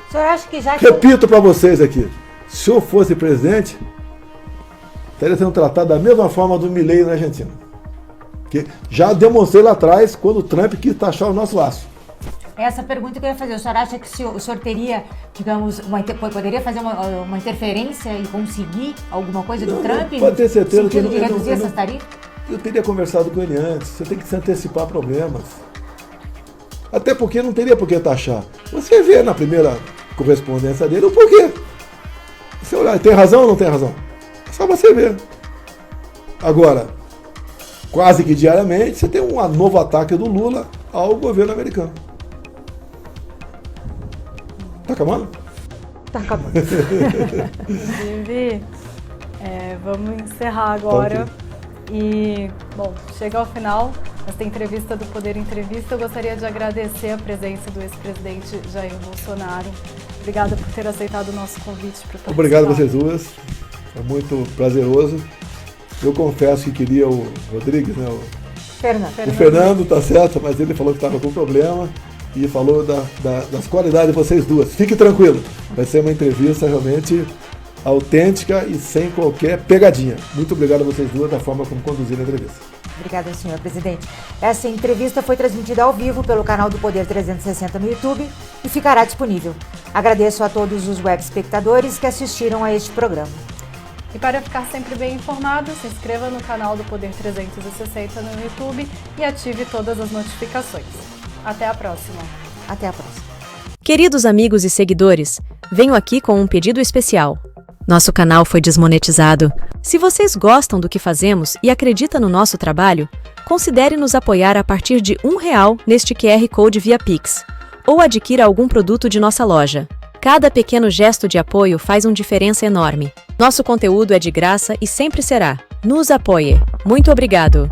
O senhor acha que já... Repito para vocês aqui, se eu fosse presidente, estaria sendo tratado da mesma forma do Milei na Argentina. Que já demonstrei lá atrás, quando o Trump quis taxar o nosso laço. Essa pergunta que eu ia fazer, o senhor acha que o senhor teria, digamos, poderia fazer uma interferência e conseguir alguma coisa do Trump? Pode ter certeza que ele reduzir essas tarifas? Eu teria conversado com ele antes. Você tem que se antecipar a problemas. Até porque não teria por que taxar. Você vê na primeira correspondência dele o porquê. Você olhar, tem razão ou não tem razão? É só você ver. Agora, quase que diariamente, você tem um novo ataque do Lula ao governo americano. Tá acabando? Tá acabando. Inclusive, vamos encerrar agora. E, bom, chega ao final esta entrevista do Poder Entrevista. Eu gostaria de agradecer a presença do ex-presidente Jair Bolsonaro. Obrigada por ter aceitado o nosso convite para participar. Obrigado a vocês duas. É muito prazeroso. Eu confesso que queria o Rodrigues, né? O Fernando, tá certo, mas ele falou que estava com problema e falou das qualidades de vocês duas. Fique tranquilo. Vai ser uma entrevista realmente autêntica e sem qualquer pegadinha. Muito obrigado a vocês duas da forma como conduziram a entrevista. Obrigada, senhor presidente. Essa entrevista foi transmitida ao vivo pelo canal do Poder 360 no YouTube e ficará disponível. Agradeço a todos os web espectadores que assistiram a este programa. E para ficar sempre bem informado, se inscreva no canal do Poder 360 no YouTube e ative todas as notificações. Até a próxima. Até a próxima. Queridos amigos e seguidores, venho aqui com um pedido especial. Nosso canal foi desmonetizado. Se vocês gostam do que fazemos e acreditam no nosso trabalho, considere nos apoiar a partir de R$1 neste QR Code via Pix, ou adquira algum produto de nossa loja. Cada pequeno gesto de apoio faz uma diferença enorme. Nosso conteúdo é de graça e sempre será. Nos apoie. Muito obrigado!